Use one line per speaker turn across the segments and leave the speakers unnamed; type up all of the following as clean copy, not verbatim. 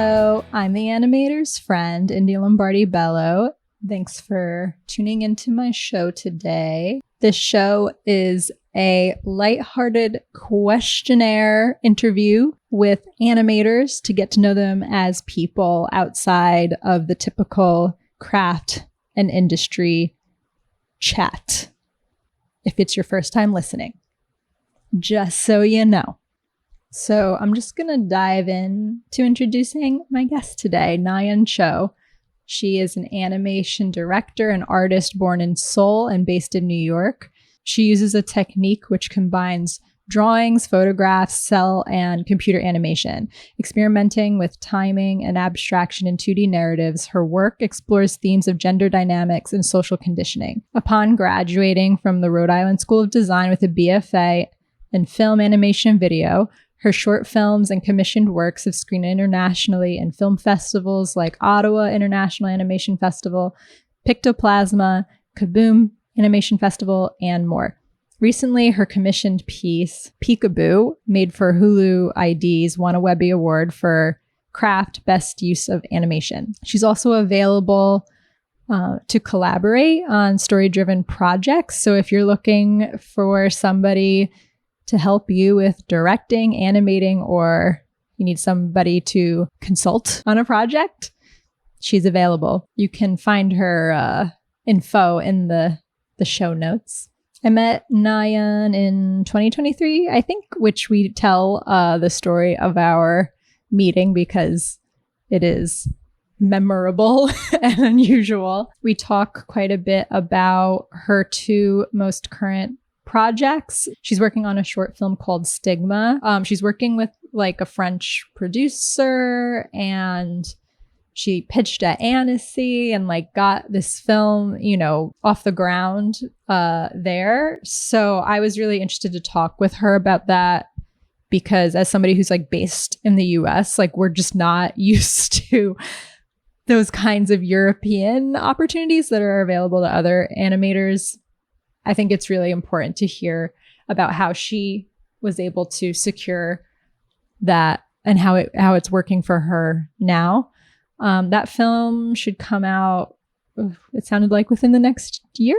Hello, I'm the animator's friend, India Lombardi-Bello. Thanks for tuning into my show today. This show is a lighthearted questionnaire interview with animators to get to know them as people outside of the typical craft and industry chat. If it's your first time listening, just so you know. So I'm just going to dive in to introducing my guest today, Nayon Cho. She is an animation director and artist born in Seoul and based in New York. She uses a technique which combines drawings, photographs, cell, and computer animation. Experimenting with timing and abstraction in 2D narratives, her work explores themes of gender dynamics and social conditioning. Upon graduating from the Rhode Island School of Design with a BFA in film animation video, her short films and commissioned works have screened internationally in film festivals like Ottawa International Animation Festival, Pictoplasma, Kaboom Animation Festival, and more. Recently, her commissioned piece, Peekaboo, made for Hulu IDs, won a Webby Award for Craft Best Use of Animation. She's also available to collaborate on story-driven projects. So if you're looking for somebody to help you with directing, animating, or you need somebody to consult on a project, she's available. You can find her info in the show notes. I met Nayon in 2023, I think, which we tell the story of our meeting because it is memorable and unusual. We talk quite a bit about her two most current projects. She's working on a short film called Stigma. She's working with like a French producer, and she pitched at Annecy and like got this film, off the ground there. So I was really interested to talk with her about that because as somebody who's like based in the US, like we're just not used to those kinds of European opportunities that are available to other animators. I think it's really important to hear about how she was able to secure that and how it's working for her now. That film should come out, it sounded like within the next year.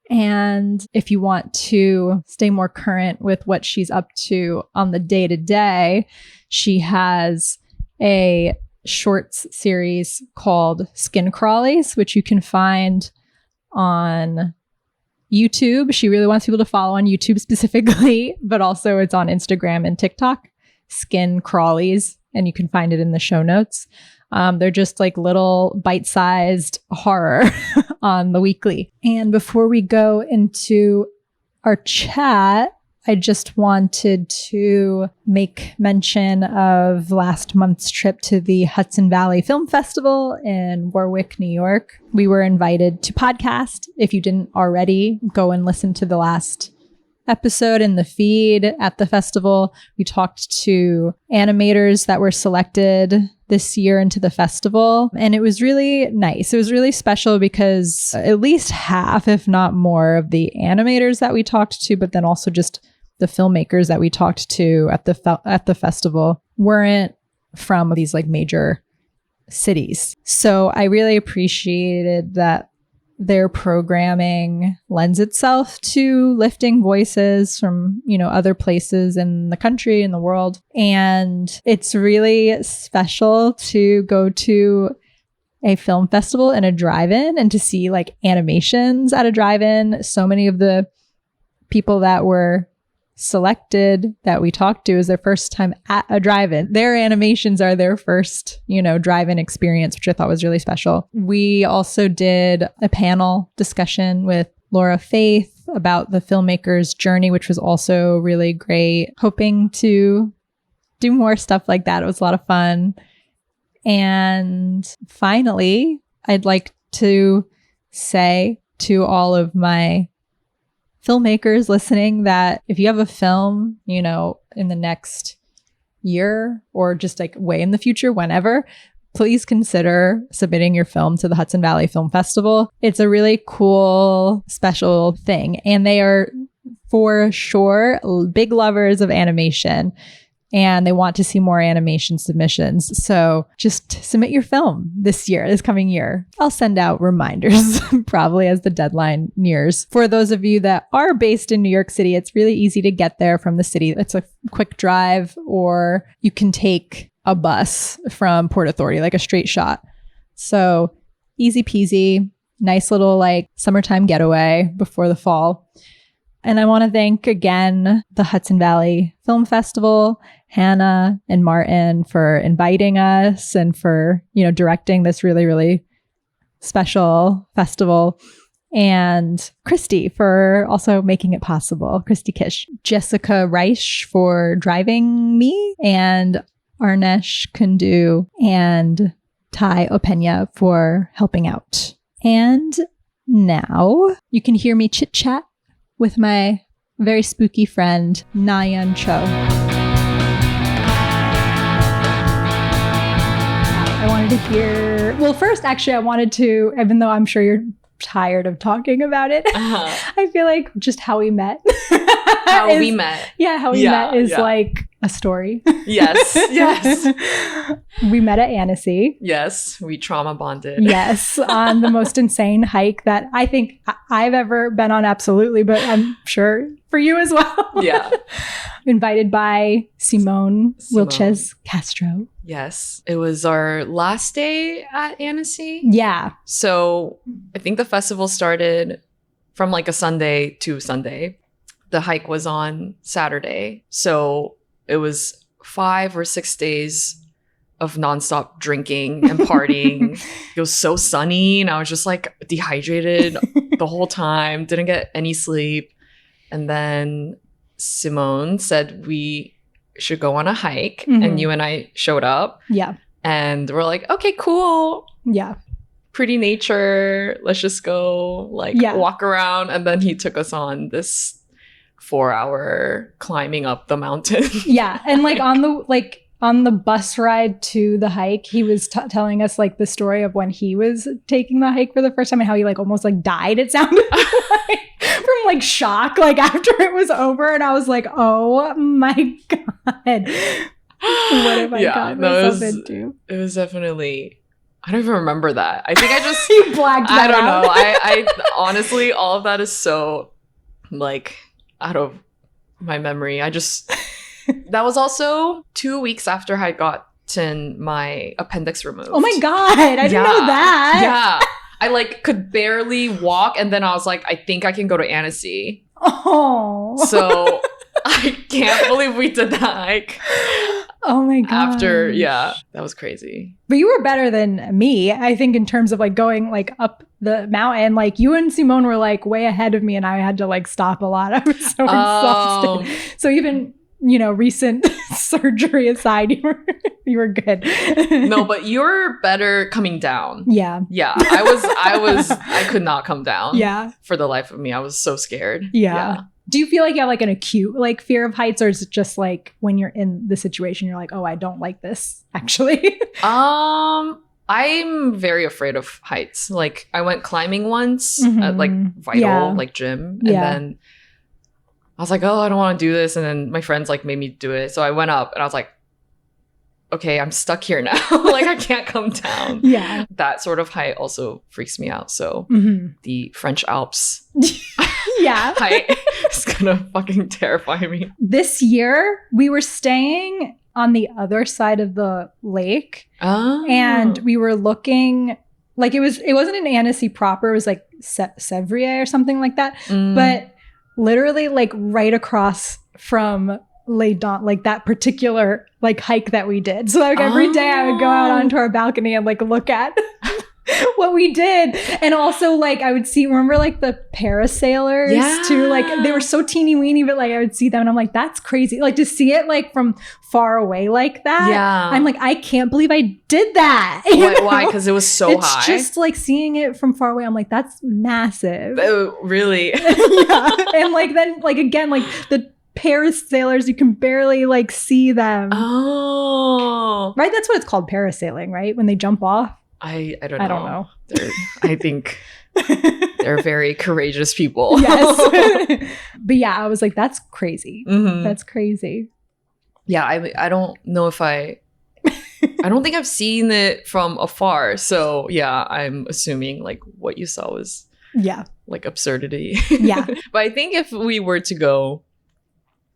And if you want to stay more current with what she's up to on the day-to-day, she has a shorts series called Skin Crawlies, which you can find on YouTube. She really wants people to follow on YouTube specifically, but also it's on Instagram and TikTok, Skin Crawlies, and you can find it in the show notes. They're just like little bite-sized horror on the weekly. And before we go into our chat, I just wanted to make mention of last month's trip to the Hudson Valley Film Festival in Warwick, New York. We were invited to podcast. If you didn't already, go and listen to the last episode in the feed at the festival. We talked to animators that were selected this year into the festival, and it was really nice. It was really special because at least half, if not more, of the animators that we talked to, but then also just the filmmakers that we talked to at the festival weren't from these like major cities. So I really appreciated that their programming lends itself to lifting voices from, other places in the country and the world. And it's really special to go to a film festival and a drive-in and to see like animations at a drive-in. So many of the people that were selected that we talked to is their first time at a drive-in. Their animations are their first, drive-in experience, which I thought was really special. We also did a panel discussion with Laura Faith about the filmmaker's journey, which was also really great. Hoping to do more stuff like that. It was a lot of fun. And finally, I'd like to say to all of my filmmakers listening that if you have a film, in the next year or just like way in the future, whenever, please consider submitting your film to the Hudson Valley Film Festival. It's a really cool, special thing. And they are for sure big lovers of animation. and they want to see more animation submissions. So just submit your film this coming year. I'll send out reminders probably as the deadline nears. For those of you that are based in New York City, it's really easy to get there from the city. It's a quick drive, or you can take a bus from Port Authority, like a straight shot. So easy peasy, nice little like summertime getaway before the fall. And I want to thank again the Hudson Valley Film Festival, Hannah and Martin, for inviting us and for, directing this really, really special festival. And Christy for also making it possible. Christy Kish, Jessica Reich for driving me, and Arnesh Kundu and Ty Openya for helping out. And now you can hear me chit chat with my very spooky friend, Nayon Cho. I wanted to hear, well, first, actually, I wanted to, even though I'm sure you're tired of talking about it, I feel like just how we met.
How we met.
Yeah, how we met is like a story.
Yes, yes.
We met at Annecy.
Yes, we trauma bonded.
Yes, on the most insane hike that I think I've ever been on, absolutely, but I'm sure for you as well.
Yeah.
Invited by Simone Wilches Castro.
Yes, it was our last day at Annecy.
Yeah.
So I think the festival started from like a Sunday to Sunday. The hike was on Saturday. So it was 5 or 6 days of nonstop drinking and partying. It was so sunny and I was just like dehydrated the whole time, didn't get any sleep. And then Simone said we should go on a hike, and you and I showed up.
Yeah.
And we're like, okay, cool.
Yeah.
Pretty nature. Let's just go walk around. And then he took us on this 4-hour climbing up the mountain.
Yeah. And on the bus ride to the hike, he was telling us like the story of when he was taking the hike for the first time and how he like almost like died, it sounded like, from like shock, like after it was over. And I was like, oh my God, what have I gotten myself into?
It was definitely, I don't even remember that. I think I just
you blacked that
I don't
out.
know. I honestly, all of that is so like out of my memory. That was also 2 weeks after I gotten my appendix removed.
Oh my God, I didn't know that.
Yeah. I like could barely walk, and then I was like, I think I can go to Annecy.
Oh.
So I can't believe we did that hike.
Oh my God.
That was crazy.
But you were better than me, I think, in terms of like going like up the mountain. Like you and Simone were like way ahead of me, and I had to like stop a lot. I was so exhausted. So even, recent surgery aside, you were good.
No, but you're better coming down.
Yeah.
Yeah. I could not come down.
Yeah.
For the life of me. I was so scared.
Yeah. Do you feel like you have like an acute like fear of heights, or is it just like when you're in the situation, you're like, oh, I don't like this actually?
I'm very afraid of heights. Like I went climbing once at like Vital, like gym. And then I was like, oh, I don't want to do this. And then my friends like made me do it. So I went up and I was like, okay, I'm stuck here now. Like I can't come down.
Yeah.
That sort of height also freaks me out. So the French Alps height is gonna fucking terrify me.
This year we were staying on the other side of the lake.
Oh.
And we were looking like it wasn't in Annecy proper, it was like Sèvres or something like that. But literally like right across from Les Dents, like that particular like hike that we did. So like every day I would go out onto our balcony and like look at what we did. And also like I would remember like the parasailers too, like they were so teeny weeny, but like I would see them and I'm like, that's crazy. Like to see it like from far away like that. Yeah. I'm like, I can't believe I did that.
Why? Because it was so high.
It's just like seeing it from far away. I'm like, that's massive.
Oh, really?
Yeah. And like then like again, like the parasailers, you can barely like see them.
Oh.
Right? That's what it's called, parasailing, right? When they jump off.
I don't know. I think they're very courageous people.
Yes. But yeah, I was like, that's crazy. That's crazy.
Yeah, I don't know if I don't think I've seen it from afar. So yeah, I'm assuming like what you saw was
Yeah.
like absurdity.
Yeah.
But I think if we were to go,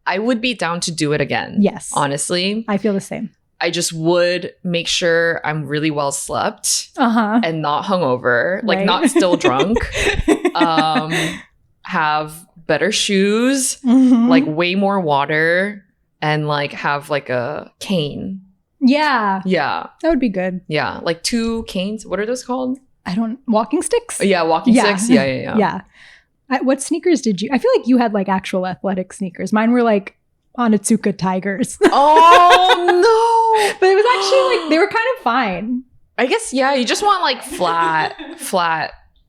I would be down to do it again.
Yes.
Honestly.
I feel the same.
I just would make sure I'm really well slept and not hungover, like
Right.
not still drunk. Have better shoes,
Mhm.
like way more water, and like have like a cane.
Yeah.
Yeah.
That would be good.
Yeah. Like 2 canes. What are those called?
Walking sticks?
Yeah, walking sticks. Yeah.
Yeah. What sneakers did you? I feel like you had like actual athletic sneakers. Mine were like Onitsuka Tigers.
Oh no!
But it was actually like they were kind of fine.
I guess you just want like flat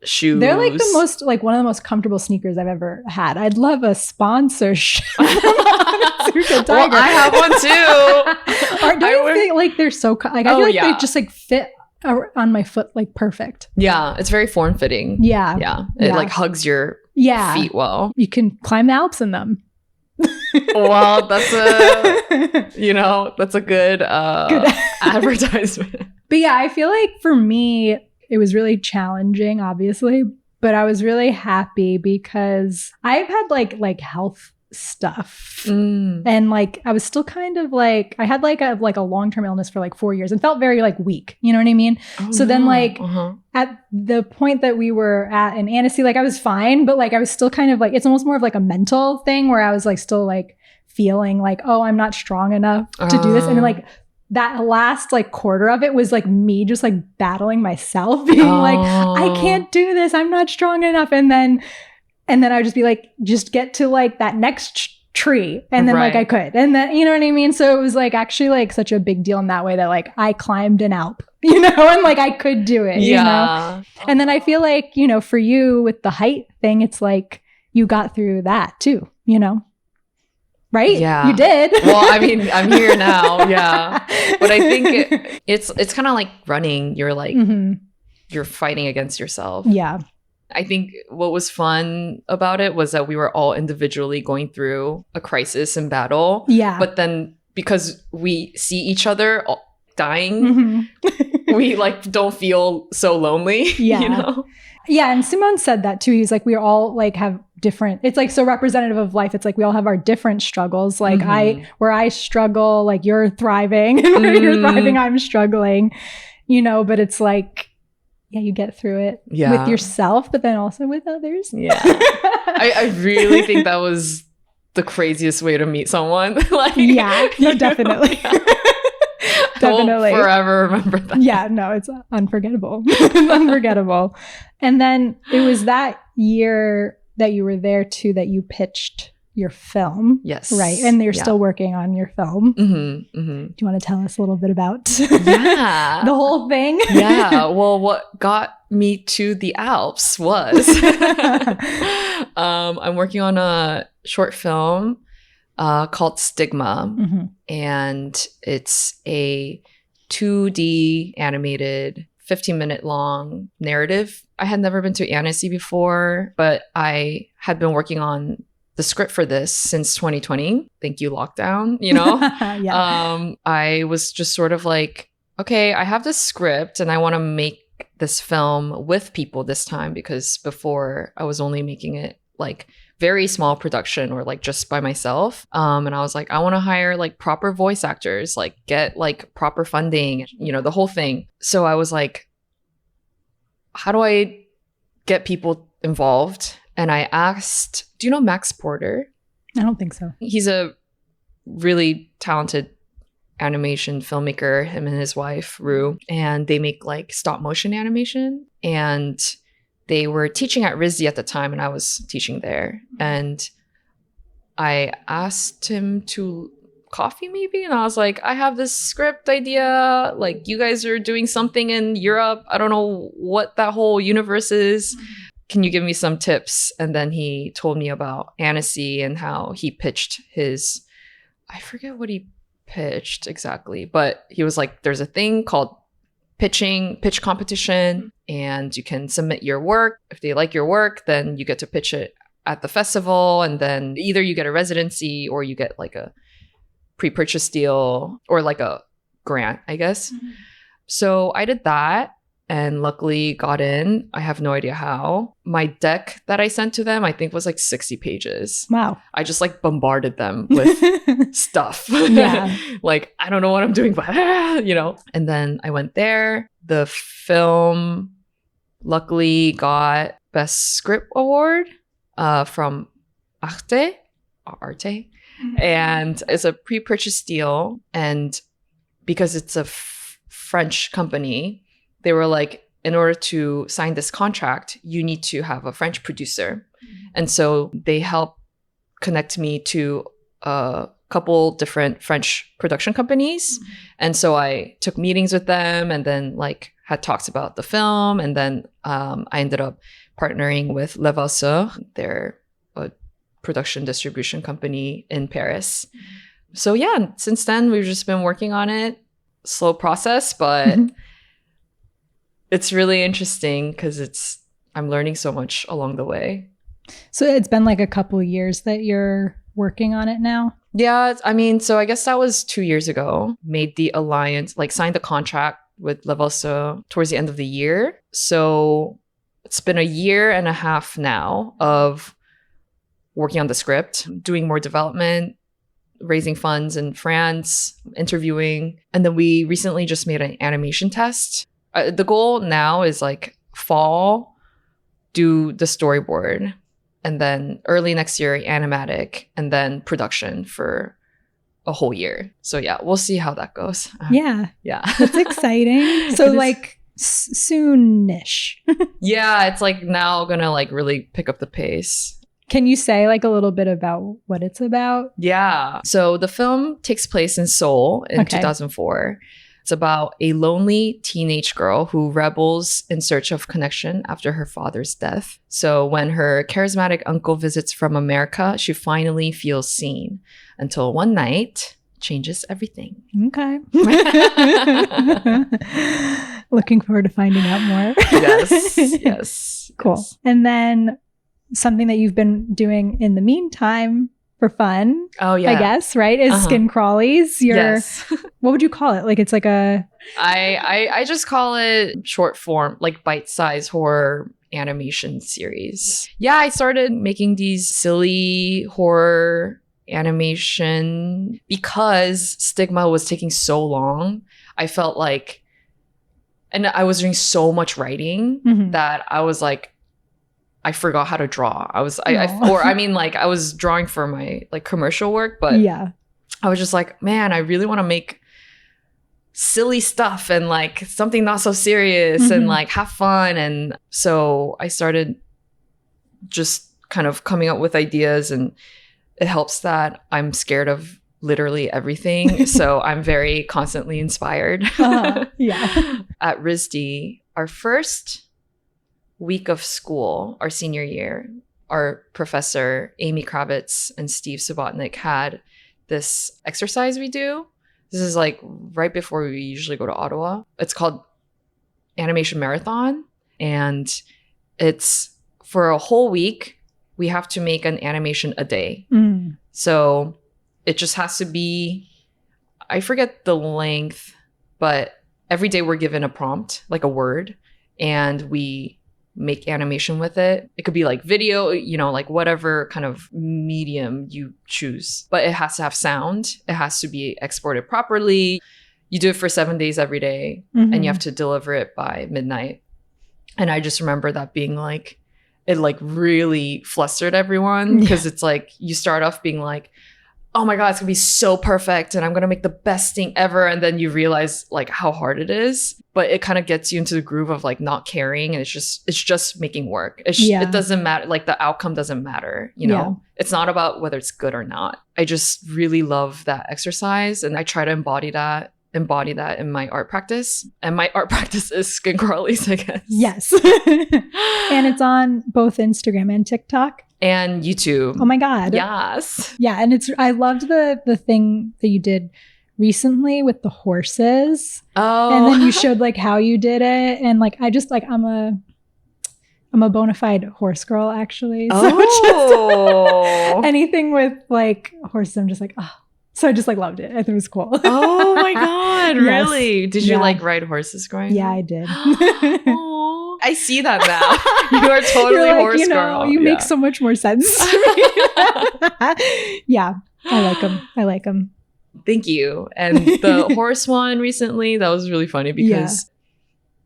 shoes.
They're like the most like one of the most comfortable sneakers I've ever had. I'd love a sponsorship from Onitsuka Tiger.
Well, I have one too.
Don't you think like they're so like I feel like
yeah.
they just like fit on my foot like perfect.
Yeah, it's very form fitting.
Yeah.
Yeah. It like hugs your feet well.
You can climb the Alps in them.
Well, that's a good advertisement.
But yeah, I feel like for me, it was really challenging, obviously, but I was really happy because I've had like health stuff. And like I was still kind of like I had like a long-term illness for like 4 years and felt very like weak. You know what I mean? Then like at the point that we were at in Annecy, like I was fine, but like I was still kind of like it's almost more of like a mental thing where I was like still like feeling like, oh, I'm not strong enough to do this. And then, like that last like quarter of it was like me just like battling myself, being like, I can't do this. I'm not strong enough. And then I would just be like, just get to like that next tree. And then like I could. And then, you know what I mean? So it was like actually like such a big deal in that way that like I climbed an Alp, you know, and like I could do it, you know? And then I feel like, you know, for you with the height thing, it's like you got through that too, you know? Right?
Yeah.
You did.
Well, I mean, I'm here now. Yeah. But I think it's kind of like running. You're like, you're fighting against yourself.
Yeah.
I think what was fun about it was that we were all individually going through a crisis and battle.
Yeah.
But then because we see each other dying, we like don't feel so lonely.
Yeah.
You know?
Yeah. And Simone said that too. He's like, we all like have different, it's like so representative of life. It's like we all have our different struggles. Like where I struggle, like you're thriving, and where you're thriving, I'm struggling, you know, but it's like, yeah, you get through it with yourself, but then also with others.
Yeah. I really think that was the craziest way to meet someone. Like,
yeah, no, definitely. Definitely.
I'll forever remember that.
Yeah, no, it's unforgettable. It's unforgettable. And then it was that year that you were there too that you pitched your film.
Yes.
Right. And you're still working on your film. Do you want to tell us a little bit about the whole thing?
Yeah. Well, what got me to the Alps was I'm working on a short film called Stigma. And it's a 2D animated 15-minute long narrative. I had never been to Annecy before, but I had been working on the script for this since 2020. Thank you, lockdown, you know? I was just sort of like, okay, I have this script and I want to make this film with people this time, because before I was only making it like very small production or like just by myself. And I was like, I want to hire like proper voice actors, like get like proper funding, you know, the whole thing. So I was like, how do I get people involved? And I asked, do you know Max Porter?
I don't think so.
He's a really talented animation filmmaker, him and his wife, Rue. And they make like stop motion animation. And they were teaching at RISD at the time, and I was teaching there. And I asked him to coffee maybe, and I was like, I have this script idea. Like, you guys are doing something in Europe. I don't know what that whole universe is. Can you give me some tips? And then he told me about Annecy and how he pitched his, I forget what he pitched exactly, but he was like, there's a thing called pitch competition, and you can submit your work. If they like your work, then you get to pitch it at the festival, and then either you get a residency or you get like a pre-purchase deal or like a grant, I guess. So I did that and luckily got in. I have no idea how. My deck that I sent to them, I think was like 60 pages.
Wow.
I just like bombarded them with stuff.
Yeah.
Like, I don't know what I'm doing, but And then I went there. The film luckily got Best Script Award from Arte. And it's a pre-purchase deal. And because it's a French company, they were like, in order to sign this contract, you need to have a French producer. And so they helped connect me to a couple different French production companies. And so I took meetings with them and then like had talks about the film. And then I ended up partnering with Levasseur. They're a production distribution company in Paris. So yeah, since then we've just been working on it. Slow process, but it's really interesting because I'm learning so much along the way.
So it's been like a couple of years that you're working on it now?
Yeah, I mean, so I guess that was 2 years ago. Made the alliance, like signed the contract with Levasseur towards the end of the year. So it's been a year and a half now of working on the script, doing more development, raising funds in France, interviewing. And then we recently just made an animation test. The goal now is like fall, do the storyboard, and then early next year, animatic, and then production for a whole year. So yeah, we'll see how that goes.
Yeah.
Yeah.
That's exciting. So like soonish.
Yeah, it's like now gonna like really pick up the pace.
Can you say like a little bit about what it's about?
Yeah. So the film takes place in Seoul in 2004. It's about a lonely teenage girl who rebels in search of connection after her father's death. So when her charismatic uncle visits from America, she finally feels seen until one night changes everything.
Okay. Looking forward to finding out more.
Yes.
Cool.
Yes.
And then something that you've been doing in the meantime for fun, I guess, right, is skin crawlies.
Yes.
What would you call it? Like it's like a...
I just call it short form, like bite-sized horror animation series. Yeah, I started making these silly horror animation because Stigma was taking so long. I felt like, and I was doing so much writing that I was like, I forgot how to draw. I was drawing for my like commercial work, but
yeah,
I was just like, man, I really want to make silly stuff and like something not so serious and like have fun. And so I started just kind of coming up with ideas, and it helps that I'm scared of literally everything. So I'm very constantly inspired.
Yeah.
At RISD, our first week of school, our senior year, our professor, Amy Kravitz and Steve Subotnick, had this exercise we do. This is like right before we usually go to Ottawa. It's called Animation Marathon. And it's for a whole week, we have to make an animation a day. So it just has to be, I forget the length, but every day we're given a prompt, like a word, and we make animation with it. It could be like video, like whatever kind of medium you choose, but it has to have sound. It has to be exported properly. You do it for 7 days every day, and you have to deliver it by midnight. And I just remember that being like, it like really flustered everyone, because it's like you start off being like, oh my God, it's gonna be so perfect and I'm gonna make the best thing ever. And then you realize like how hard it is, but it kind of gets you into the groove of like not caring. And it's just making work. It doesn't matter. Like the outcome doesn't matter, It's not about whether it's good or not. I just really love that exercise. And I try to embody that in my art practice. And my art practice is skin crawlies, I guess.
Yes. And it's on both Instagram and TikTok.
And YouTube.
Oh my God.
Yes.
Yeah. And I loved the thing that you did recently with the horses.
Oh.
And then you showed like how you did it. And like, I just like, I'm a bona fide horse girl, actually. So
oh.
anything with like horses, I'm just like, oh, So I just like loved it. I thought it was cool.
Oh my God,
Yes.
really? Did you
Yeah.
like ride horses growing
Yeah,
up?
I did.
Aw, I see that now. You are totally
You're like,
horse girl.
you make
Yeah.
so much more sense to me. Yeah, I like them.
Thank you. And the horse one recently, that was really funny because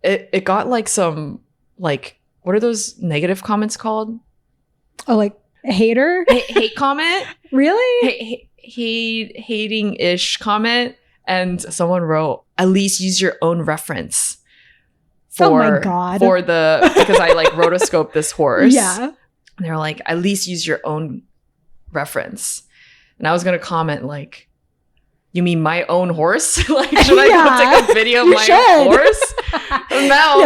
it got like some, like, what are those negative comments called?
Oh, like hater?
Hate comment?
Really?
Hating-ish comment. And someone wrote, at least use your own reference.
Oh my God.
Because I like rotoscoped this horse.
Yeah.
And they were like, at least use your own reference. And I was going to comment like, you mean my own horse? Like, should I go take a video of my own horse? Now,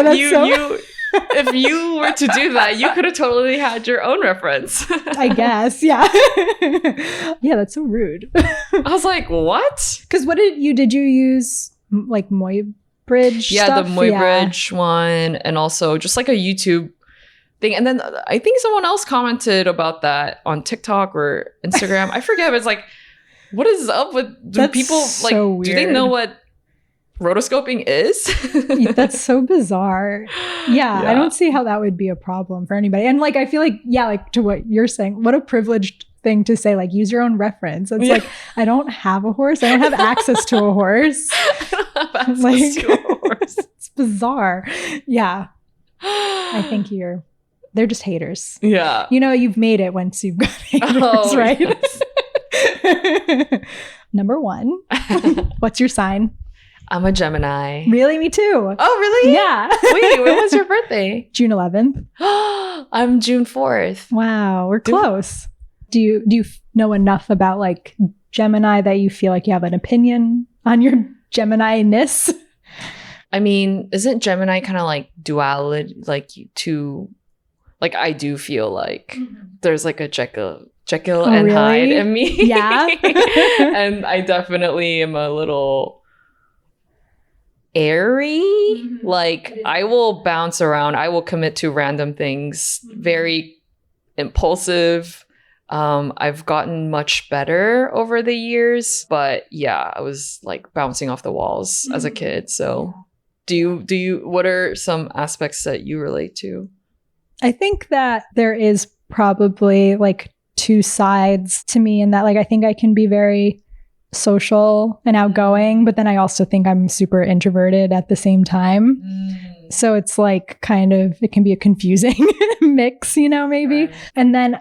if you were to do that, you could have totally had your own reference.
I guess, yeah. Yeah, that's so rude.
I was like, what?
Because did you use like Muybridge
Yeah,
stuff?
the Muybridge one, and also just like a YouTube thing. And then I think someone else commented about that on TikTok or Instagram. I forget, but it's like, what is up with people like?
So
do they know what rotoscoping is?
That's so bizarre. Yeah, I don't see how that would be a problem for anybody. And like, I feel like, like to what you're saying, what a privileged thing to say, like, use your own reference. It's like, I don't have a horse. I don't have access to a horse.
I don't have access to a horse.
It's bizarre. Yeah. I think they're just haters.
Yeah.
You've made it once you've got haters, right?
Yes.
Number 1. What's your sign?
I'm a Gemini.
Really? Me too.
Oh, really?
Yeah.
Wait, when was your birthday?
June 11th.
I'm June 4th.
Wow, we're close. Do you know enough about like Gemini that you feel like you have an opinion on your Gemini-ness?
I mean, isn't Gemini kind of like duality, like two? Like, I do feel like there's like a Jekyll and
really?
Hyde in me.
Yeah.
And I definitely am a little airy. Like, I will bounce around. I will commit to random things. Very impulsive. I've gotten much better over the years, but yeah, I was like bouncing off the walls as a kid. So do you what are some aspects that you relate to?
I think that there is probably like two sides to me in that, like, I think I can be very social and outgoing, but then I also think I'm super introverted at the same time. So it's like it can be a confusing mix, maybe. Right. And then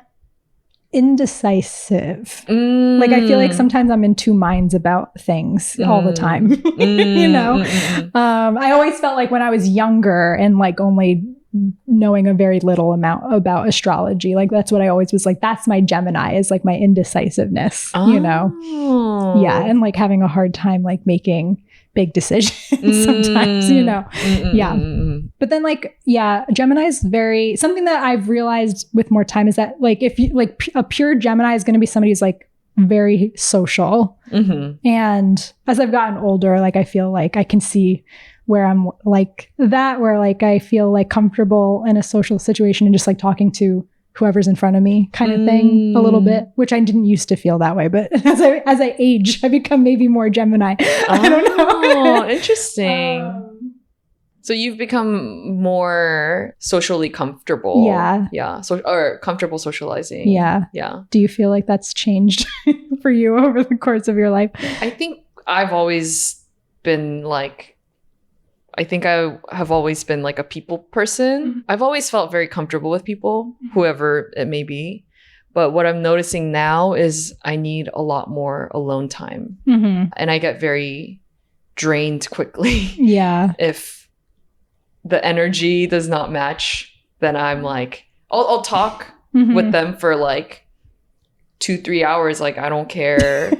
indecisive. Like, I feel like sometimes I'm in two minds about things all the time. I always felt like when I was younger and like only knowing a very little amount about astrology, like that's what I always was like, that's my Gemini, is like my indecisiveness, yeah, and like having a hard time like making big decisions sometimes, yeah. But then like, Gemini is very, something that I've realized with more time is that like, if you like a pure Gemini is going to be somebody who's like very social. And as I've gotten older, like I feel like I can see where I'm like that, where like I feel like comfortable in a social situation and just like talking to whoever's in front of me kind of thing a little bit, which I didn't used to feel that way. But as I age, I become maybe more Gemini. I don't know.
Oh, interesting. So you've become more socially comfortable.
Yeah.
Yeah. Or comfortable socializing.
Yeah.
Yeah.
Do you feel like that's changed for you over the course of your life?
I think I've always been like, I think I have always been like a people person. I've always felt very comfortable with people, whoever it may be. But what I'm noticing now is I need a lot more alone time. And I get very drained quickly. Yeah. If the energy does not match, then I'm like, I'll talk with them for like 2-3 hours. Like, I don't care.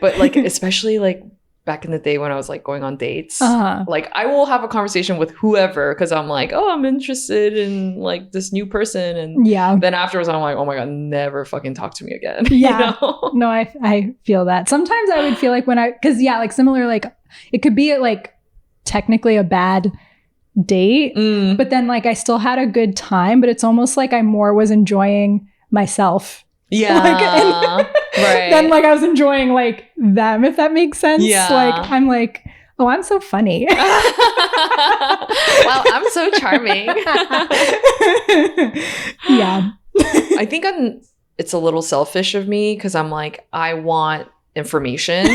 But like, especially like back in the day when I was like going on dates, like I will have a conversation with whoever because I'm like, oh, I'm interested in like this new person. And then afterwards I'm like, oh my God, never fucking talk to me again. Yeah.
No, I feel that. Sometimes I would feel like because like similar, like it could be like technically a bad date, but then like I still had a good time, but it's almost like I more was enjoying myself
Yeah. Right.
Then like I was enjoying like them, if that makes sense.
Yeah.
Like I'm like, oh, I'm so funny.
Wow, I'm so charming.
Yeah.
I think it's a little selfish of me because I'm like, I want information.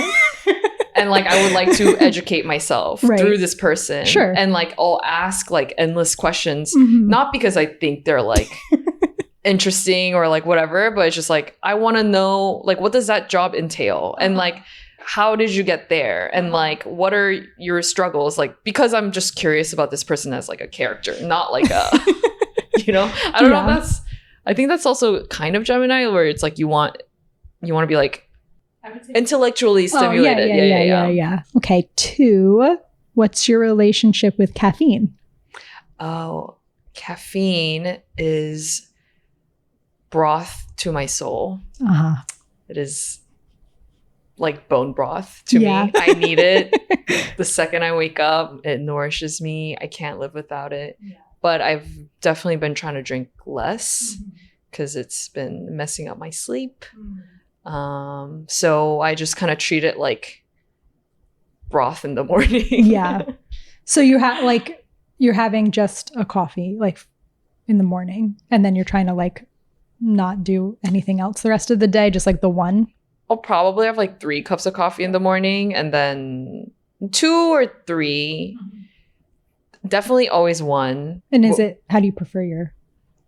And like I would like to educate myself through this person.
Sure.
And like I'll ask like endless questions, not because I think they're like interesting or like whatever, but it's just like I want to know like what does that job entail? And like how did you get there? And like what are your struggles? Like because I'm just curious about this person as like a character, not like a you know? I don't know if I think that's also kind of Gemini where it's like you want to be like intellectually stimulated.
Yeah. Okay, 2. What's your relationship with caffeine?
Oh, caffeine is broth to my soul. It is like bone broth to me. I need it. The second I wake up, it nourishes me. I can't live without it. But I've definitely been trying to drink less because it's been messing up my sleep. So I just kind of treat it like broth in the morning.
Yeah. So you have like you're having just a coffee like in the morning, and then you're trying to like not do anything else the rest of the day, just like the one.
I'll probably have like 3 cups of coffee in the morning, and then 2 or 3. Definitely always 1.
And is it? How do you prefer your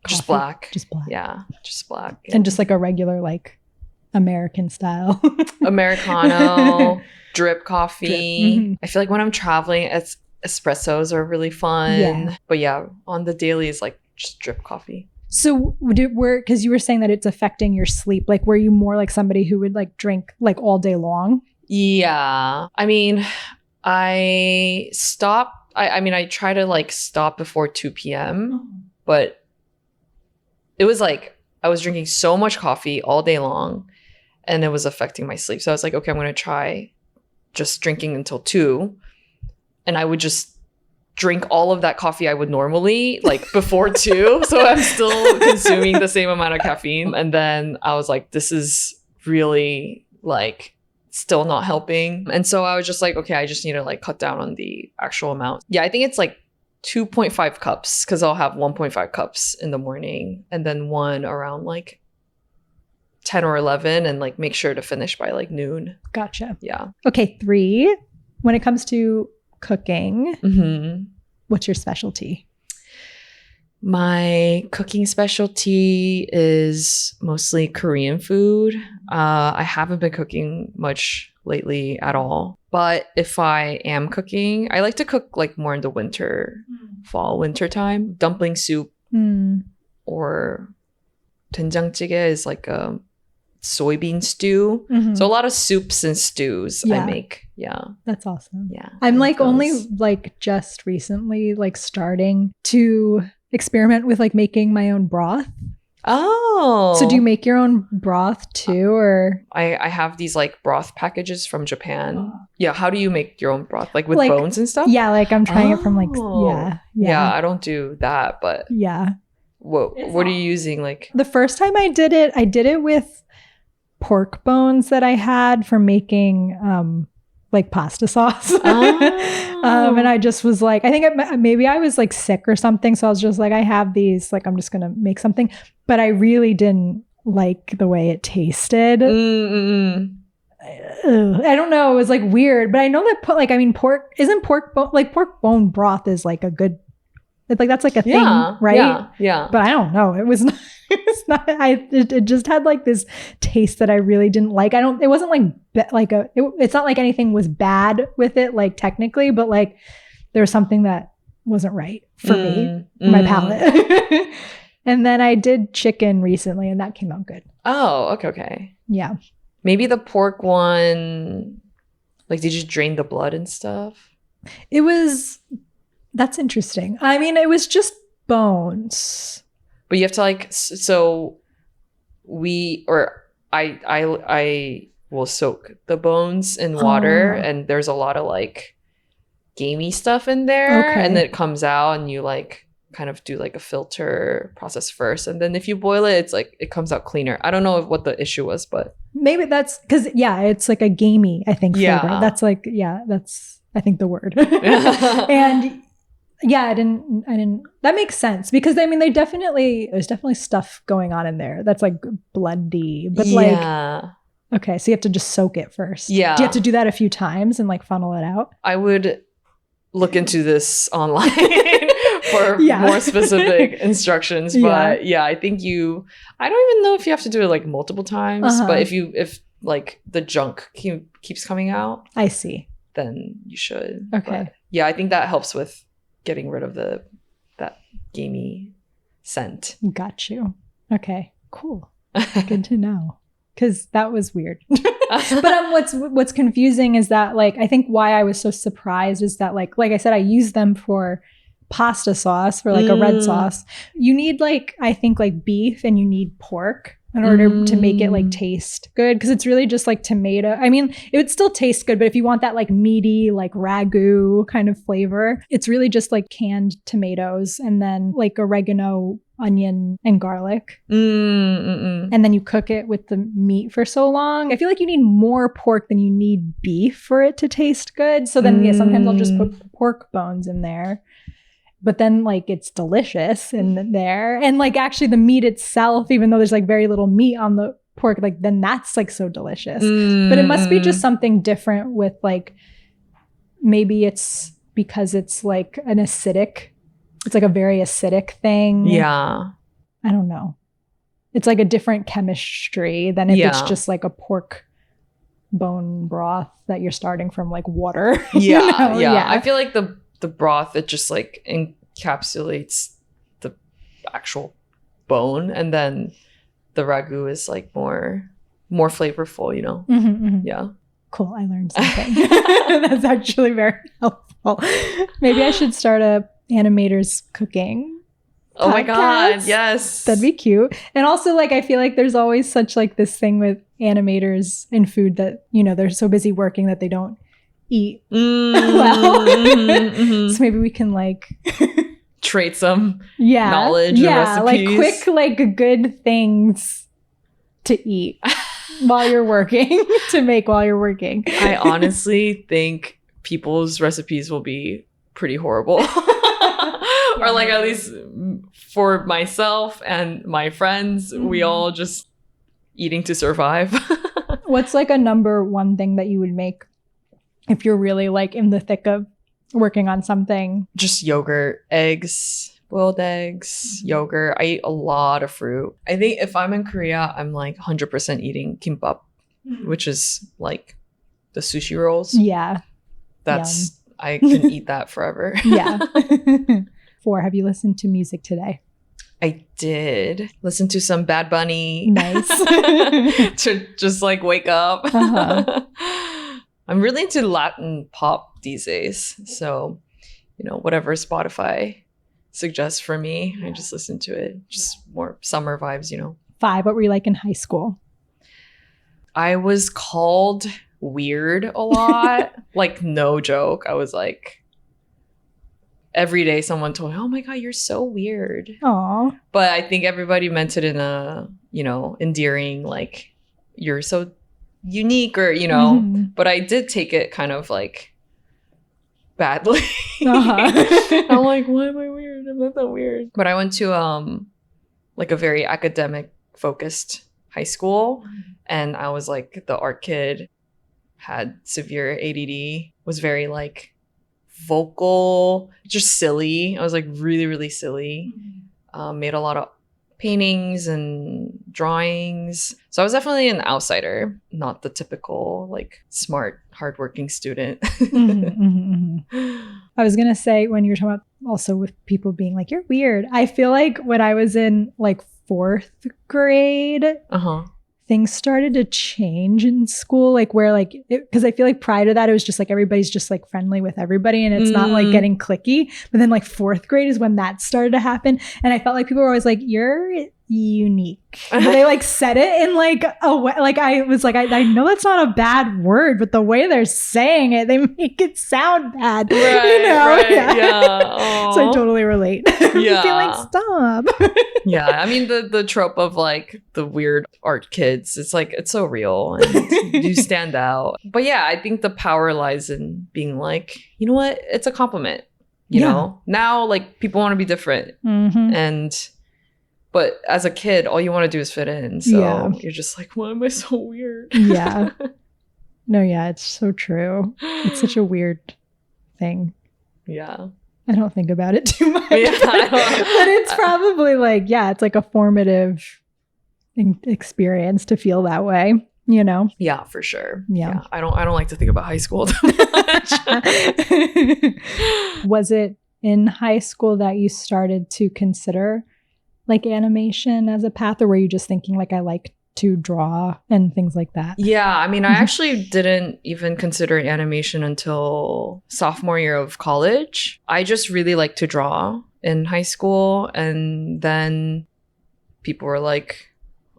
coffee?
Just black?
Just black.
Yeah, just black.
And just like a regular like American style.
Americano, drip coffee.
Drip.
I feel like when I'm traveling, espressos are really fun.
Yeah.
But yeah, on the daily is like just drip coffee.
So because you were saying that it's affecting your sleep, like were you more like somebody who would like drink like all day long?
Yeah. I mean, I try to like stop before 2 p.m. But it was like I was drinking so much coffee all day long and it was affecting my sleep. So I was like, okay, I'm going to try just drinking until 2. And I would just drink all of that coffee I would normally like before 2. So I'm still consuming the same amount of caffeine. And then I was like, this is really like still not helping. And so I was just like, okay, I just need to like cut down on the actual amount. Yeah, I think it's like 2.5 cups because I'll have 1.5 cups in the morning and then 1 around like 10 or 11 and like make sure to finish by like noon.
Gotcha.
Yeah.
Okay, 3. When it comes to cooking, what's your specialty?
My cooking specialty is mostly Korean food. I haven't been cooking much lately at all. But if I am cooking, I like to cook like more in the fall, winter time. Dumpling soup or 된장찌개 is like a soybean stew. So a lot of soups and stews I make. Yeah.
That's awesome.
Yeah.
I'm like only like just recently like starting to experiment with like making my own broth.
Oh.
So do you make your own broth too, or?
I have these like broth packages from Japan. Yeah. How do you make your own broth? Like with bones and stuff?
Yeah. Like I'm trying it from like,
Yeah. I don't do that, but.
Yeah.
What are you using? Like
the first time I did it with pork bones that I had for making like pasta sauce. And I just was like, I think maybe I was like sick or something. So I was just like, I have these, like, I'm just going to make something. But I really didn't like the way it tasted. I don't know. It was like weird. But I know that pork bone broth is like a good, like that's like a thing, right?
Yeah.
But I don't know. It was not. It just had like this taste that I really didn't like. It wasn't like it's not like anything was bad with it, like technically, but like there was something that wasn't right for me, my palate. And then I did chicken recently and that came out good.
Oh, okay.
Yeah.
Maybe the pork one, like did you drain the blood and stuff?
That's interesting. I mean, it was just bones.
But you have to like, so I will soak the bones in water and there's a lot of like gamey stuff in there and then it comes out and you like kind of do like a filter process first, and then if you boil it, it's like it comes out cleaner. I don't know what the issue was, but
maybe that's because it's like a gamey, I think, flavor. That's like that's I think the word. And I didn't that makes sense, because I mean there's definitely stuff going on in there that's like bloody, but like okay, so you have to just soak it first. Do you have to do that a few times and like funnel it out?
I would look into this online for more specific instructions. But I think I don't even know if you have to do it like multiple times, but if like the junk keeps coming out,
I see,
then you should.
Okay.
But I think that helps with getting rid of that gamey scent.
Got you. Okay, cool. Good to know. Because that was weird. But what's confusing is that, like, I think why I was so surprised is that, like I said, I use them for pasta sauce, for like a red sauce. You need like, I think like beef and you need pork in order to make it like taste good. Because it's really just like tomato. I mean, it would still taste good, but if you want that like meaty, like ragu kind of flavor, it's really just like canned tomatoes and then like oregano, onion, and garlic. And then you cook it with the meat for so long. I feel like you need more pork than you need beef for it to taste good. So then sometimes I'll just put pork bones in there. But then like it's delicious in there. And like actually the meat itself, even though there's like very little meat on the pork, like then that's like so delicious. But it must be just something different with like, maybe it's because it's like it's like a very acidic thing.
Yeah.
I don't know. It's like a different chemistry than if it's just like a pork bone broth that you're starting from like water.
Yeah. I feel like the broth, it just like encapsulates the actual bone, and then the ragu is like more flavorful, you know? Yeah.
Cool. I learned something. That's actually very helpful. Maybe I should start a animators cooking
podcast. My god, yes,
that'd be cute. And also like I feel like there's always such like this thing with animators in food that, you know, they're so busy working that they don't eat well. So maybe we can like
trade some knowledge or recipes.
Like quick like good things to eat while you're working, to make while you're working.
I honestly think people's recipes will be pretty horrible. Or like at least for myself and my friends, we all just eating to survive.
What's like a number one thing that you would make if you're really like in the thick of working on something?
Just yogurt, eggs, boiled eggs, yogurt. I eat a lot of fruit. I think if I'm in Korea, I'm like 100% eating kimbap, which is like the sushi rolls.
Yeah.
That's, I can eat that forever.
Yeah. 4, have you listened to music today?
I did listen to some Bad Bunny.
Nice.
To just like wake up. I'm really into Latin pop these days. So, you know, whatever Spotify suggests for me, I just listen to it. Just more summer vibes, you know.
5, what were you like in high school?
I was called weird a lot. Like, no joke. I was like, every day someone told me, oh my God, you're so weird.
Aww.
But I think everybody meant it in a, you know, endearing, like, you're so unique, or, you know. But I did take it kind of like badly. I'm like, why am I weird? I'm not that weird. But I went to like a very academic focused high school, and I was like the art kid, had severe ADD, was very like vocal, just silly. I was like really, really silly. Made a lot of paintings and drawings. So I was definitely an outsider, not the typical like smart, hardworking student.
I was gonna say, when you were talking about also with people being like, you're weird, I feel like when I was in like 4th grade, things started to change in school, like where like, because I feel like prior to that, it was just like everybody's just like friendly with everybody and it's not like getting cliquey. But then like 4th grade is when that started to happen. And I felt like people were always like, you're unique. But they like said it in like a way, like I was like, I know that's not a bad word, but the way they're saying it, they make it sound bad.
Right,
you know?
right, yeah.
So I totally relate.
Yeah.
Be like, stop.
Yeah, I mean the trope of like the weird art kids, it's like it's so real and you stand out. But yeah, I think the power lies in being like, you know what? It's a compliment. You know? Now like people want to be different. But as a kid, all you want to do is fit in. So you're just like, why am I so weird?
Yeah. No, yeah, it's so true. It's such a weird thing.
Yeah.
I don't think about it too much.
Yeah,
but it's probably like, yeah, it's like a formative experience to feel that way, you know?
Yeah, for sure.
Yeah.
I don't like to think about high school that
much. Was it in high school that you started to consider like animation as a path, or were you just thinking like I like to draw and things like that?
Yeah, I mean, I actually didn't even consider animation until sophomore year of college. I just really liked to draw in high school. And then people were like,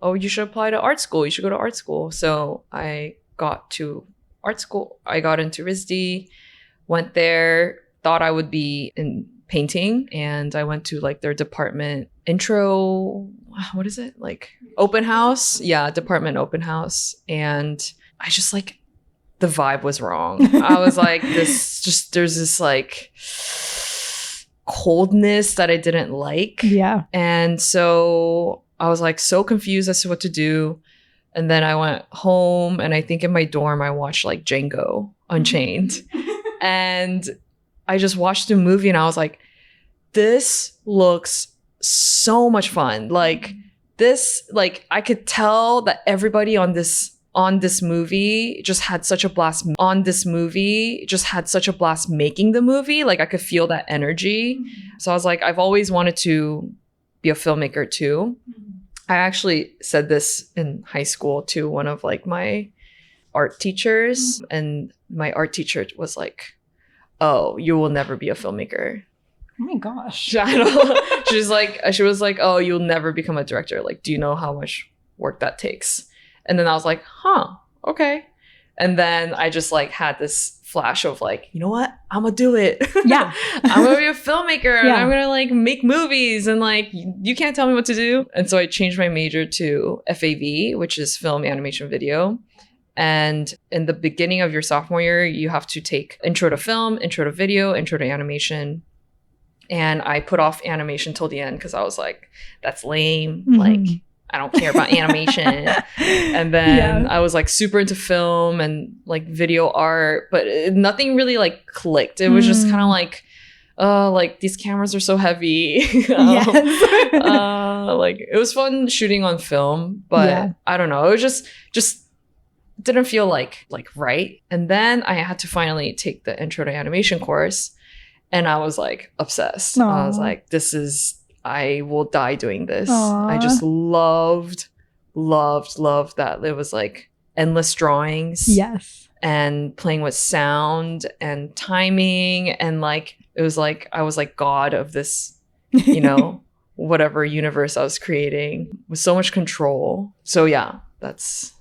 oh, you should apply to art school. You should go to art school. So I got to art school. I got into RISD, went there, thought I would be in painting. And I went to like their department intro, what is it? Like open house? Yeah, department open house. And I just like, the vibe was wrong. I was like, there's this like coldness that I didn't like.
Yeah.
And so I was like so confused as to what to do. And then I went home and I think in my dorm, I watched like Django Unchained. And I just watched the movie and I was like, this looks so much fun. Like this, like I could tell that everybody on this movie just had such a blast making the movie. Like I could feel that energy. So I was like, I've always wanted to be a filmmaker too. I actually said this in high school to one of like my art teachers, and my art teacher was like, oh, you will never be a filmmaker.
Oh my gosh.
She was like, oh, you'll never become a director. Like, do you know how much work that takes? And then I was like, huh, okay. And then I just like had this flash of like, you know what? I'm gonna do it.
Yeah.
I'm gonna be a filmmaker and I'm gonna like make movies and like, you can't tell me what to do. And so I changed my major to FAV, which is film, animation, video. And in the beginning of your sophomore year, you have to take intro to film, intro to video, intro to animation. And I put off animation till the end because I was like, that's lame. Like, I don't care about animation. And then I was like super into film and like video art, but nothing really like clicked. It was just kind of like, like these cameras are so heavy. Like it was fun shooting on film, but I don't know. It was just didn't feel like right. And then I had to finally take the intro to animation course. And I was like obsessed. Aww. I was like, I will die doing this. Aww. I just loved that. It was like endless drawings.
Yes.
And playing with sound and timing. And like, it was like, I was like God of this, you know, whatever universe I was creating with so much control. So yeah, that's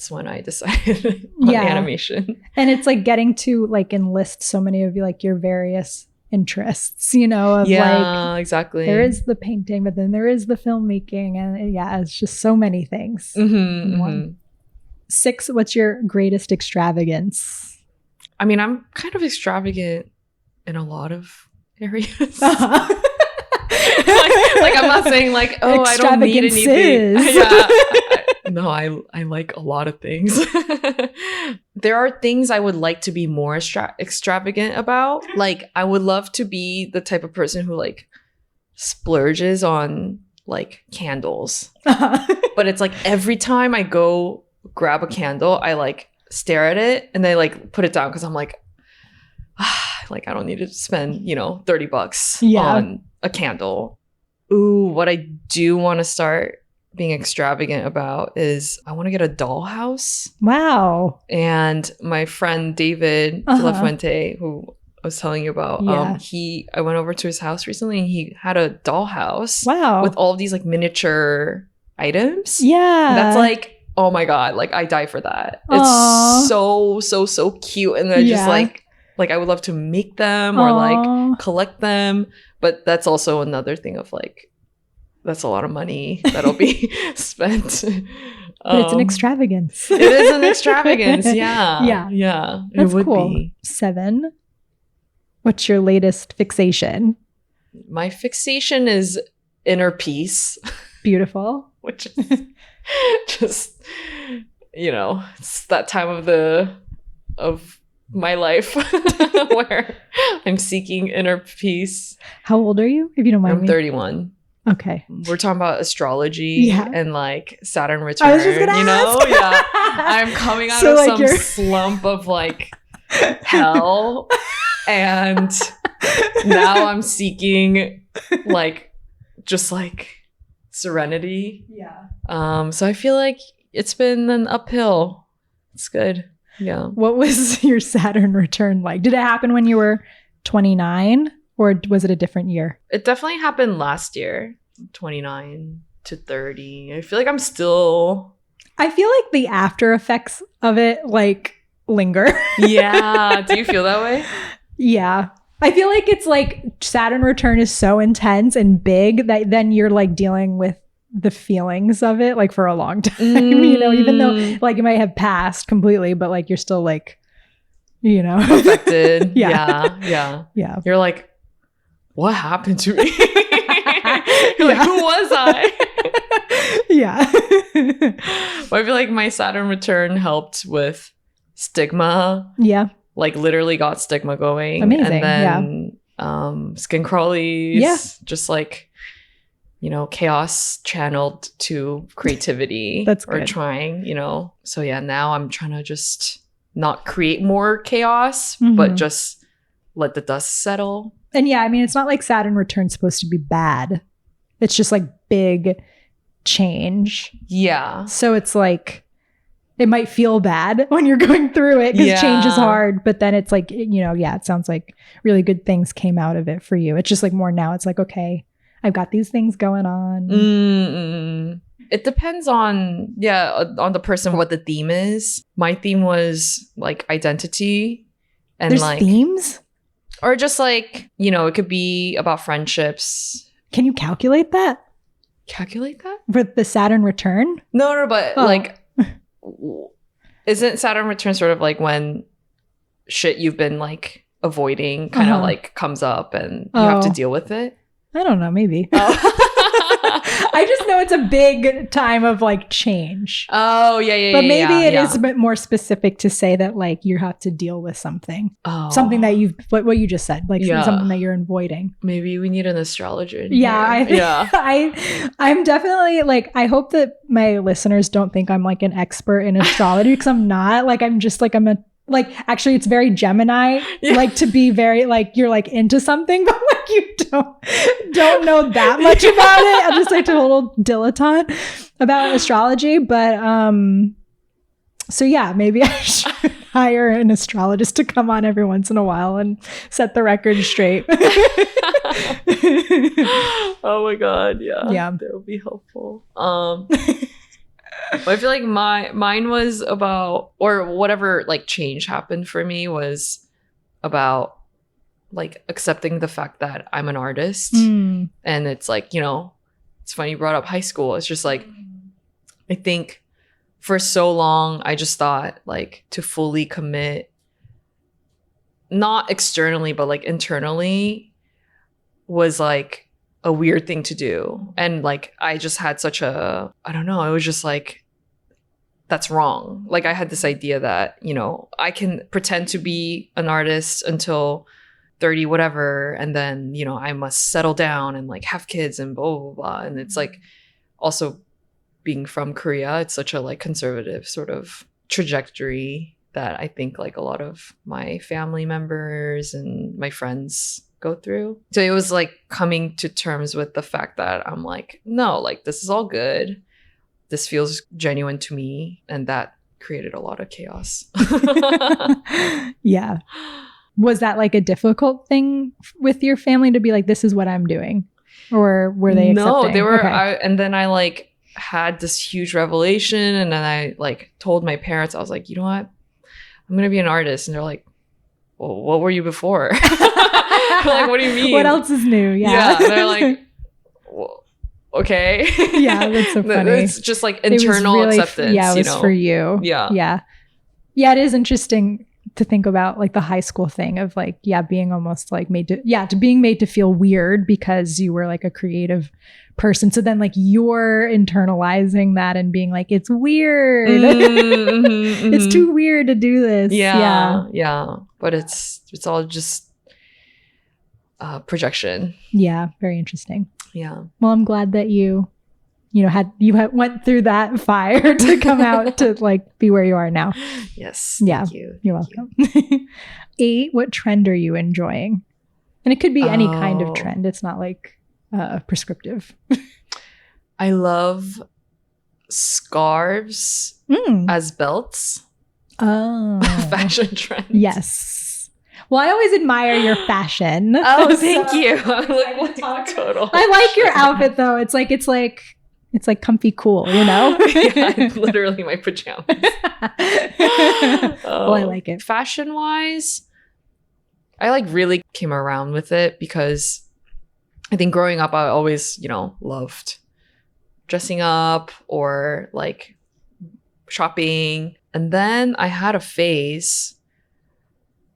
when I decided on animation.
And it's like getting to like enlist so many of you, like your various interests, you know, of like,
exactly.
There is the painting, but then there is the filmmaking, and it's just so many things. 6, what's your greatest extravagance?
I mean, I'm kind of extravagant in a lot of areas. like I'm not saying like, oh, I don't need anything. No, I like a lot of things. There are things I would like to be more extravagant about. Like, I would love to be the type of person who like splurges on like candles. But it's like every time I go grab a candle, I like stare at it and then like put it down because I'm like, like I don't need to spend, you know, $30 on a candle. Ooh, what I do want to start being extravagant about is I want to get a dollhouse. Wow. And my friend David De La Fuente, who I was telling you about, I went over to his house recently and he had a dollhouse. Wow. With all of these like miniature items. Yeah. That's like, oh my God, like I die for that. Aww. It's so cute. And they're just like I would love to make them or like collect them. But that's also another thing of like, that's a lot of money that'll be spent.
But it's an extravagance.
It is an extravagance. Yeah.
Yeah.
Yeah.
That's
it would
cool.
be.
7. What's your latest fixation?
My fixation is inner peace.
Beautiful.
Which is just, it's that time of my life where I'm seeking inner peace.
How old are you, if you don't mind
I'm
me?
31.
Okay.
We're talking about astrology and like Saturn return.
I was just gonna ask.
Yeah. I'm coming out
So,
of
like,
some slump of like hell, and now I'm seeking like just like serenity.
Yeah.
So I feel like it's been an uphill. It's good. Yeah.
What was your Saturn return like? Did it happen when you were 29? Or was it a different year?
It definitely happened last year, 29 to 30. I feel like I'm still...
I feel like the after effects of it, like, linger.
Yeah. Do you feel that way?
Yeah. I feel like it's like Saturn return is so intense and big that then you're like dealing with the feelings of it like for a long time, even though like you might have passed completely, but like you're still like,
affected.
Yeah.
Yeah. You're like, what happened to me? You're like, who was I?
Yeah.
Well, I feel like my Saturn return helped with stigma.
Yeah.
Like literally got stigma going.
Amazing.
And then skin crawlies.
Yeah.
Just like, chaos channeled to creativity.
That's
or
good.
trying, So yeah, now I'm trying to just not create more chaos,
Mm-hmm.
but just let the dust settle.
And yeah, I mean, it's not like Saturn return's supposed to be bad. It's just like big change.
Yeah.
So it's like, it might feel bad when you're going through it because change is hard. But then it's like, it sounds like really good things came out of it for you. It's just like more now. It's like, okay, I've got these things going on.
Mm-mm. It depends on the person, what the theme is. My theme was like identity. And
There's
like
themes?
Or just like, it could be about friendships.
Can you calculate that?
Calculate that?
For the Saturn return?
No, but like, isn't Saturn return sort of like when shit you've been like avoiding kind of like comes up and you have to deal with it?
I don't know, maybe. I just know it's a big time of like change.
Oh, yeah.
But maybe it is a bit more specific to say that like you have to deal with something.
Oh.
Something that what you just said, like something that you're avoiding.
Maybe we need an astrologer in
yeah,
here.
I'm definitely like, I hope that my listeners don't think I'm like an expert in astrology because I'm not. Like, I'm just like, actually it's very Gemini, like to be very like, you're like into something, but like you don't know that much about it. I'm just like a total dilettante about astrology. But so yeah, maybe I should hire an astrologist to come on every once in a while and set the record straight.
Oh my God. Yeah. That would be helpful. But I feel like mine was about, or whatever like change happened for me was about like accepting the fact that I'm an artist. And it's like, it's funny you brought up high school. It's just like, I think for so long, I just thought like to fully commit, not externally, but like internally was like a weird thing to do. And like, I just had such I don't know, it was just like, that's wrong. Like I had this idea that, I can pretend to be an artist until 30, whatever. And then, I must settle down and like have kids and blah, blah, blah. And it's like also being from Korea, it's such a like conservative sort of trajectory that I think like a lot of my family members and my friends go through. So it was like coming to terms with the fact that I'm like, no, like this is all good. This feels genuine to me. And that created a lot of chaos.
Yeah. Was that like a difficult thing with your family to be like, this is what I'm doing? Or were they accepting?
No, they were.
Okay.
And then I like had this huge revelation. And then I like told my parents, I was like, you know what? I'm going to be an artist. And they're like, well, what were you before? Like, what do you mean?
What else is new?
Yeah. And they're like, well, okay.
Yeah, that's so funny.
It's just like internal acceptance.
Yeah, it was for you.
Yeah.
Yeah. Yeah, it is interesting to think about like the high school thing of like, being almost like being made to feel weird because you were like a creative person. So then like you're internalizing that and being like, it's weird. It's too weird to do this.
Yeah. But it's all just projection.
Yeah. Very interesting.
Yeah.
Well, I'm glad that you went through that fire to come out to like be where you are now.
Yes.
Yeah.
Thank you.
You're welcome. 8, what trend are you enjoying? And it could be any kind of trend. It's not like prescriptive.
I love scarves as belts.
Oh.
Fashion trend.
Yes. Well, I always admire your fashion.
Oh, thank you. I look like total.
I like your outfit though. It's like comfy cool, you know?
Yeah, it's literally my pajamas.
Well, I like it.
Fashion wise, I like really came around with it because I think growing up, I always, loved dressing up or like shopping. And then I had a phase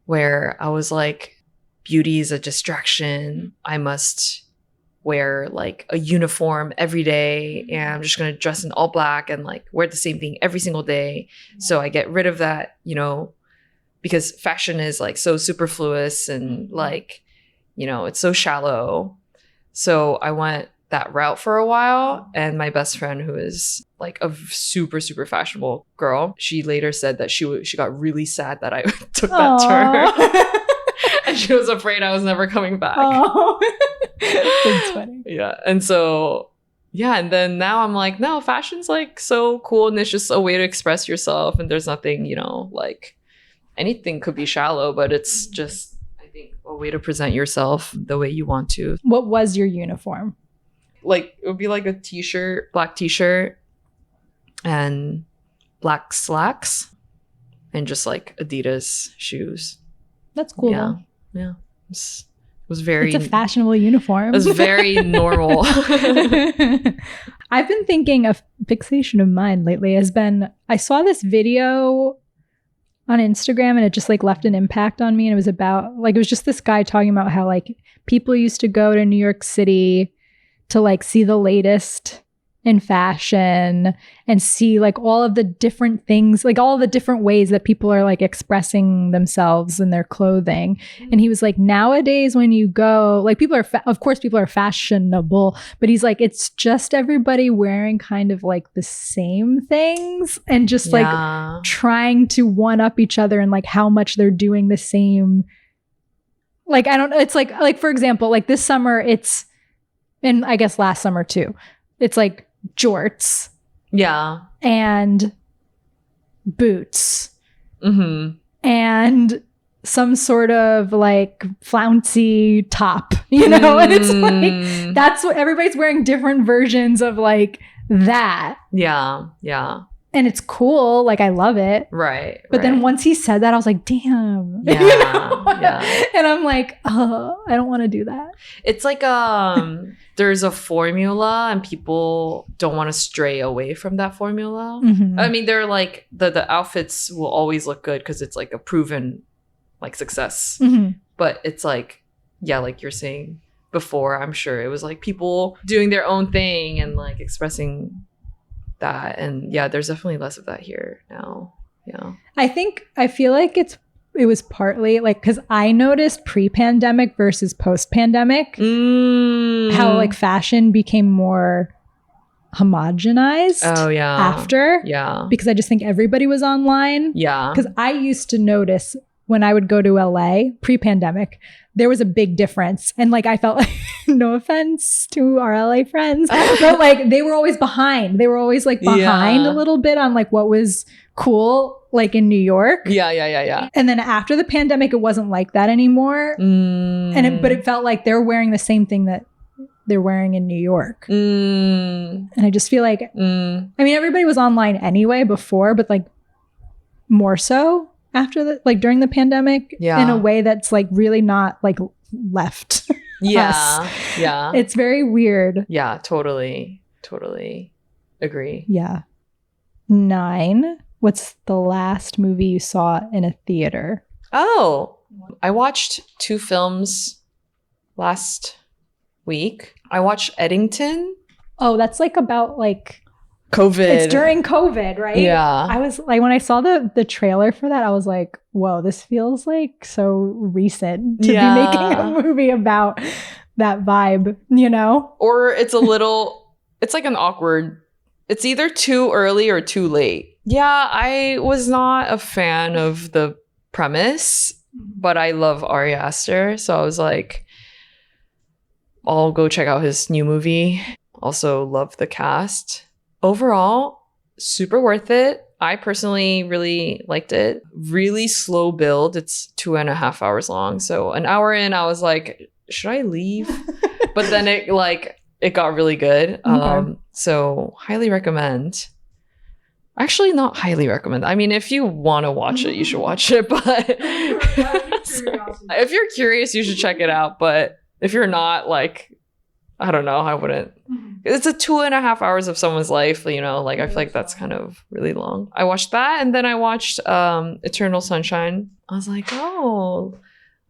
where I was like, beauty is a distraction. I must wear like a uniform every day and I'm just going to dress in all black and like wear the same thing every single day. So I get rid of that, because fashion is like so superfluous and like, it's so shallow. So I went that route for a while. And my best friend, who is like a super, super fashionable girl, she later said that she got really sad that I took that turn. And she was afraid I was never coming back.
Oh, that's funny.
Yeah. And so, and then now I'm like, no, fashion's like so cool. And it's just a way to express yourself. And there's nothing, like anything could be shallow, but it's just, I think, a way to present yourself the way you want to.
What was your uniform?
Like, it would be like a t-shirt, black t-shirt and black slacks and just like Adidas shoes.
That's cool.
Yeah. Yeah. It was very...
It's a fashionable uniform.
It was very normal.
I've been thinking a fixation of mine lately has been, I saw this video on Instagram and it just like left an impact on me. And it was about like, it was just this guy talking about how like people used to go to New York City to like see the latest in fashion and see like all of the different things, like all the different ways that people are like expressing themselves in their clothing. And he was like, nowadays when you go, like people are, of course people are fashionable, but he's like, it's just everybody wearing kind of like the same things and just like trying to one up each other and like how much they're doing the same. Like, I don't know. It's like, for example, like this summer and I guess last summer too, it's like jorts.
Yeah.
And boots.
Mm-hmm.
And some sort of like flouncy top, And it's like, that's what everybody's wearing, different versions of like that.
Yeah. Yeah.
And it's cool. Like, I love it.
Right.
But then once he said that, I was like, damn.
Yeah. Yeah.
And I'm like, oh, I don't want to do that.
It's like, there's a formula and people don't want to stray away from that formula.
Mm-hmm.
I mean, they're like, the outfits will always look good because it's like a proven like success.
Mm-hmm.
But it's like, like you're saying before, I'm sure it was like people doing their own thing and like expressing that. And there's definitely less of that here now. Yeah.
I feel like it was partly like, because I noticed pre-pandemic versus post-pandemic how like fashion became more homogenized.
Oh yeah.
After.
Yeah. Because
I just think everybody was online.
Yeah.
Because I used to notice when I would go to LA pre-pandemic, there was a big difference. And like, I felt like, no offense to our LA friends, but like they were always behind. They were always like behind a little bit on like what was cool, like in New York.
Yeah.
And then after the pandemic, it wasn't like that anymore. But it felt like they're wearing the same thing that they're wearing in New York. And I just feel like, I mean, everybody was online anyway before, but like more so after like during the pandemic in a way that's like really not like left.
Yeah.
us.
Yeah.
It's very weird.
Yeah, totally. Totally agree.
Yeah. 9. What's the last movie you saw in a theater?
Oh, I watched 2 films last week. I watched Eddington.
Oh, that's like about like
COVID.
it's during COVID, right?
Yeah.
I was like, when I saw the trailer for that, I was like, whoa, this feels like so recent to be making a movie about that vibe, you know?
Or it's like an awkward, it's either too early or too late. Yeah, I was not a fan of the premise, but I love Ari Aster. So I was like, I'll go check out his new movie. Also love the cast. Overall, super worth it. I personally really liked it. Really slow build. It's 2.5 hours long. So an hour in, I was like, should I leave? But then it got really good.
Okay.
So highly recommend. Actually, not highly recommend. I mean, if you want to watch it, you should watch it. But if you're curious, you should check it out. But if you're not, like, I don't know, I wouldn't. It's a 2.5 hours of someone's life, you know, like I feel like that's kind of really long. I watched that, and then I watched Eternal Sunshine. I was like, oh,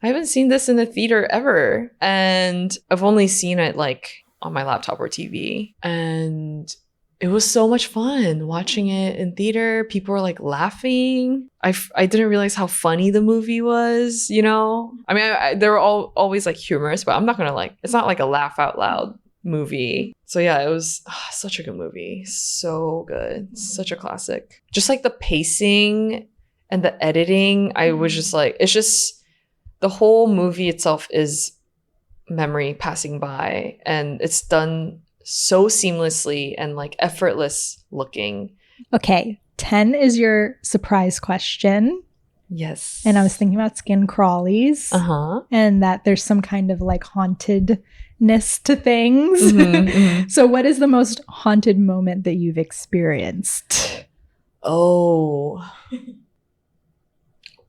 I haven't seen this in the theater ever. And I've only seen it like on my laptop or TV. And it was so much fun watching it in theater. People were like laughing. I didn't realize how funny the movie was, you know? I mean, they were always like humorous, but I'm not gonna like, it's not like a laugh out loud movie. So yeah, it was such a good movie. So good. Such a classic. Just like the pacing and the editing, I was just like, it's just, the whole movie itself is memory passing by, and it's done so seamlessly and like effortless looking. Okay.
10 is your surprise question.
Yes.
And I was thinking about skin crawlies. And that there's some kind of like hauntedness to things. So what is the most haunted moment that you've experienced?
Oh.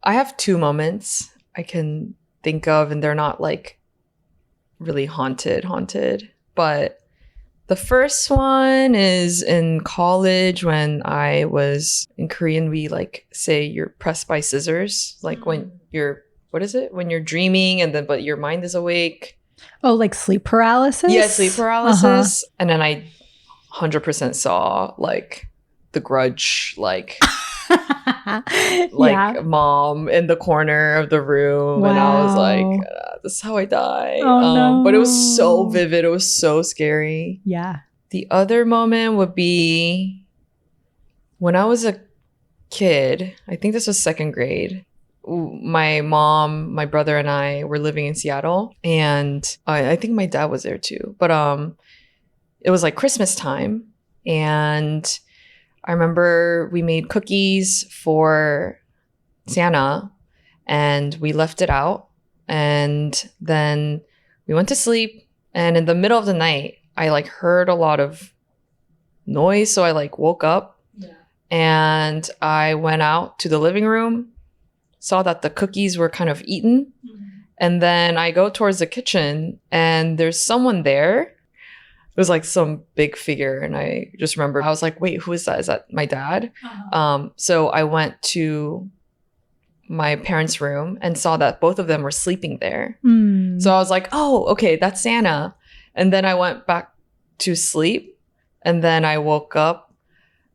I have 2 moments I can think of, and they're not like really haunted, but the first one is in college when I was in Korean. We like say you're pressed by scissors, like when you're, what is it? When you're dreaming and then, but your mind is awake.
Oh, like sleep paralysis?
Yeah, sleep paralysis. And then I 100% saw like The Grudge, like mom in the corner of the room.
Wow.
And I was like, this is how I die.
Oh, no.
But it was so vivid. It was so scary.
Yeah.
The other moment would be when I was a kid. I think this was 2nd grade. My mom, my brother, and I were living in Seattle. And I think my dad was there too. But it was like Christmas time. And I remember we made cookies for Santa and we left it out. And then we went to sleep. And in the middle of the night, I like heard a lot of noise. So I like woke up and I went out to the living room, saw that the cookies were kind of eaten. And then I go towards the kitchen and there's someone there. It was like some big figure. And I just remember, I was like, wait, who is that? Is that my dad? So I went to my parents' room and saw that both of them were sleeping there. So I was like, oh, okay, that's Santa. And then I went back to sleep. And then I woke up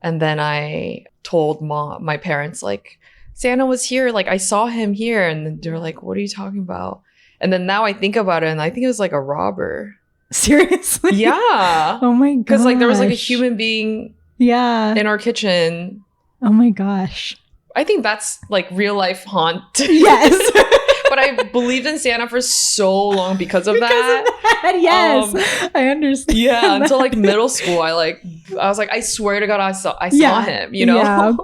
and then I told my parents, like, Santa was here. Like, I saw him here. And they were like, what are you talking about? And then now I think about it and I think it was like a robber.
Seriously?
Yeah.
Oh my gosh.
Because like there was like a human being in our kitchen.
Oh my gosh.
I think that's like real life haunt.
Yes.
But I believed in Santa for so long because of that.
Yes. I understand.
Yeah.
That.
Until like middle school, I was like, I swear to God, I saw him, you know?
Yeah.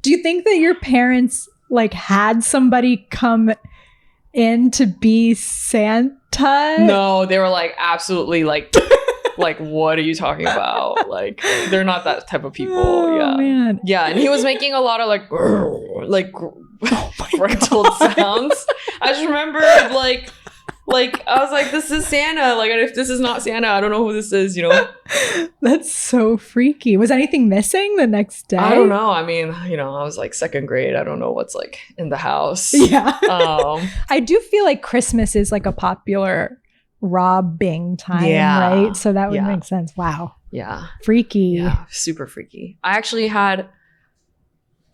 Do you think that your parents like had somebody come in to be Santa?
No, they were like, absolutely like, like, what are you talking about? Like, they're not that type of people.
Oh, man.
Yeah. And he was making a lot of like gruntled sounds. I just remember like Like, I was like, this is Santa. Like, if this is not Santa, I don't know who this is, you know?
That's so freaky. Was anything missing the next day?
I don't know. I mean, you know, I was like second grade. I don't know what's like in the house.
Yeah. I do feel like Christmas is like a popular robbing time, right? So that would make sense. Wow.
Yeah.
Freaky.
Yeah. Super freaky. I actually had,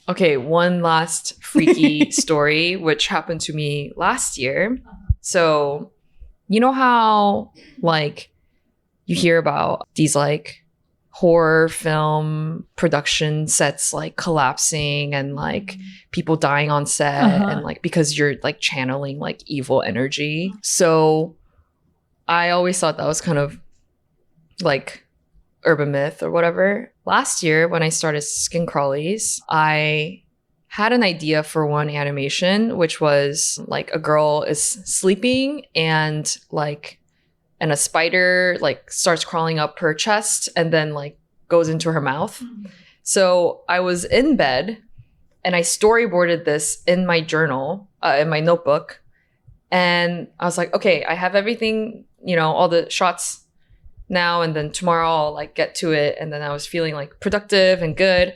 one last freaky story, which happened to me last year. So, you know how like you hear about these like horror film production sets like collapsing and like people dying on set and like because you're like channeling like evil energy. So I always thought that was kind of like urban myth or whatever. Last year when I started Skin Crawlies, I had an idea for one animation, which was like a girl is sleeping and a spider like starts crawling up her chest and then like goes into her mouth. So I was in bed and I storyboarded this in my journal, in my notebook. And I was like, okay, I have everything, you know, all the shots now. And then tomorrow I'll like get to it. And then I was feeling like productive and good.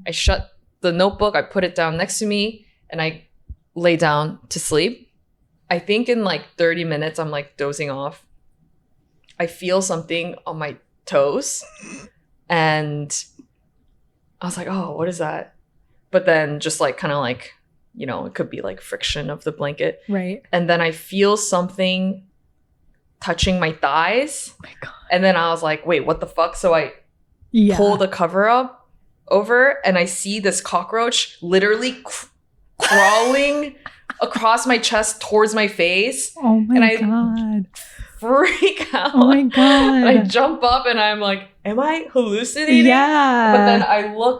I shut the notebook, I put it down next to me and I lay down to sleep. I think in like 30 minutes, I'm like dozing off. I feel something on my toes and I was like, oh, what is that? But then just like kind of like, you know, it could be like friction of the blanket.
Right.
And then I feel something touching my thighs.
Oh my God.
And then I was like, wait, what the fuck? So I pull the cover up over and I see this cockroach literally crawling across my chest towards my face.
Oh my God.
Freak out.
Oh my God.
And I jump up and I'm like, am I hallucinating?
Yeah.
But then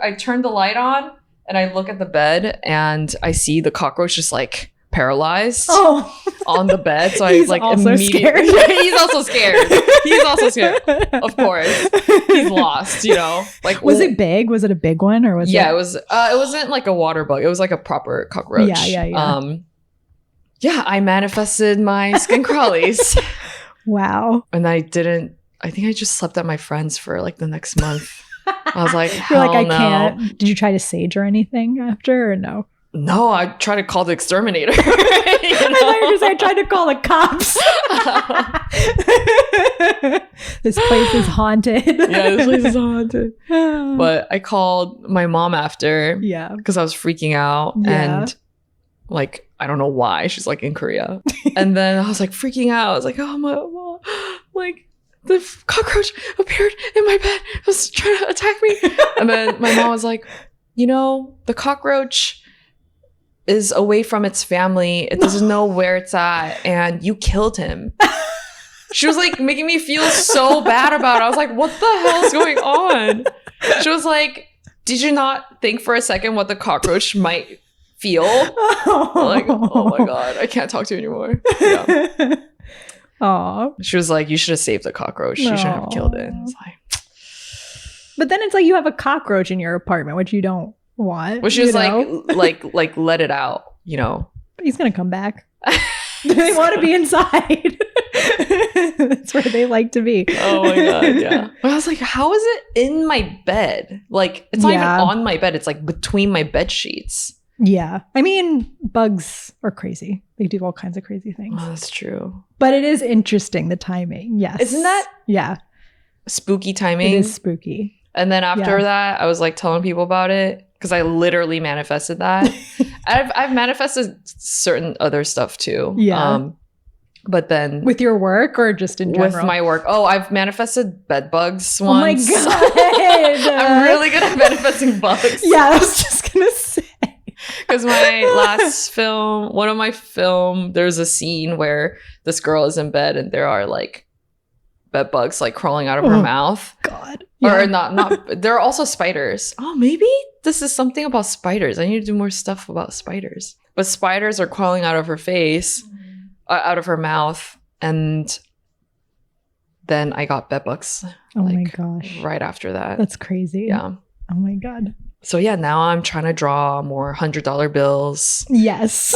I turn the light on and I look at the bed and I see the cockroach just like paralyzed on the bed. So I like immediately he's also scared. He's also scared. Of course. He's lost, you know. Like
was it big? Was it a big one or was
it was it wasn't like a water bug. It was like a proper cockroach. Yeah. I manifested my Skin Crawlies.
Wow.
And I think I just slept at my friend's for like the next month. I was like,
you're like, I
no.
can't. Did you try to sage or anything after or no?
No, I tried to call the exterminator.
I thought you were just I tried to call the cops. This place is haunted.
Yeah, this place is haunted. But I called my mom after.
Yeah.
Because I was freaking out. Yeah. And like, I don't know why. She's like in Korea. And then I was like freaking out. I was like, oh my mom, like the cockroach appeared in my bed. It was trying to attack me. And then my mom was like, you know, the cockroach is away from its family. It doesn't know where it's at. And you killed him. She was like making me feel so bad about it. I was like, what the hell is going on? She was like, did you not think for a second what the cockroach might feel? Like, oh my God, I can't talk to you anymore. Yeah.
Aww.
She was like, you should have saved the cockroach. You shouldn't have killed it. I was like,
but then it's like you have a cockroach in your apartment, which you don't want.
Well, she was like, let it out, you know.
But he's gonna come back. They want to be inside. That's where they like to be.
Oh my God, yeah. But I was like, how is it in my bed? Like, it's not even on my bed. It's like between my bed sheets.
Yeah. I mean, bugs are crazy. They do all kinds of crazy things.
Oh, that's true.
But it is interesting, the timing. Yes.
Isn't that?
Yeah.
Spooky timing.
It is spooky.
And then after that, I was like telling people about it because I literally manifested that. I've manifested certain other stuff too.
Yeah.
But then
with your work or just in general?
With my work. Oh, I've manifested bed bugs once.
Oh my God.
I'm really good at manifesting bugs.
Yeah, I was just gonna say.
Because my last film, one of my film, there's a scene where this girl is in bed and there are like bed bugs like crawling out of her mouth.
God.
Yeah. Or not. There are also spiders. Oh, maybe this is something about spiders. I need to do more stuff about spiders. But spiders are crawling out of her face, out of her mouth. And then I got bed bugs.
Oh my gosh.
Right after that.
That's crazy.
Yeah.
Oh my God.
So yeah, now I'm trying to draw more $100 bills.
Yes.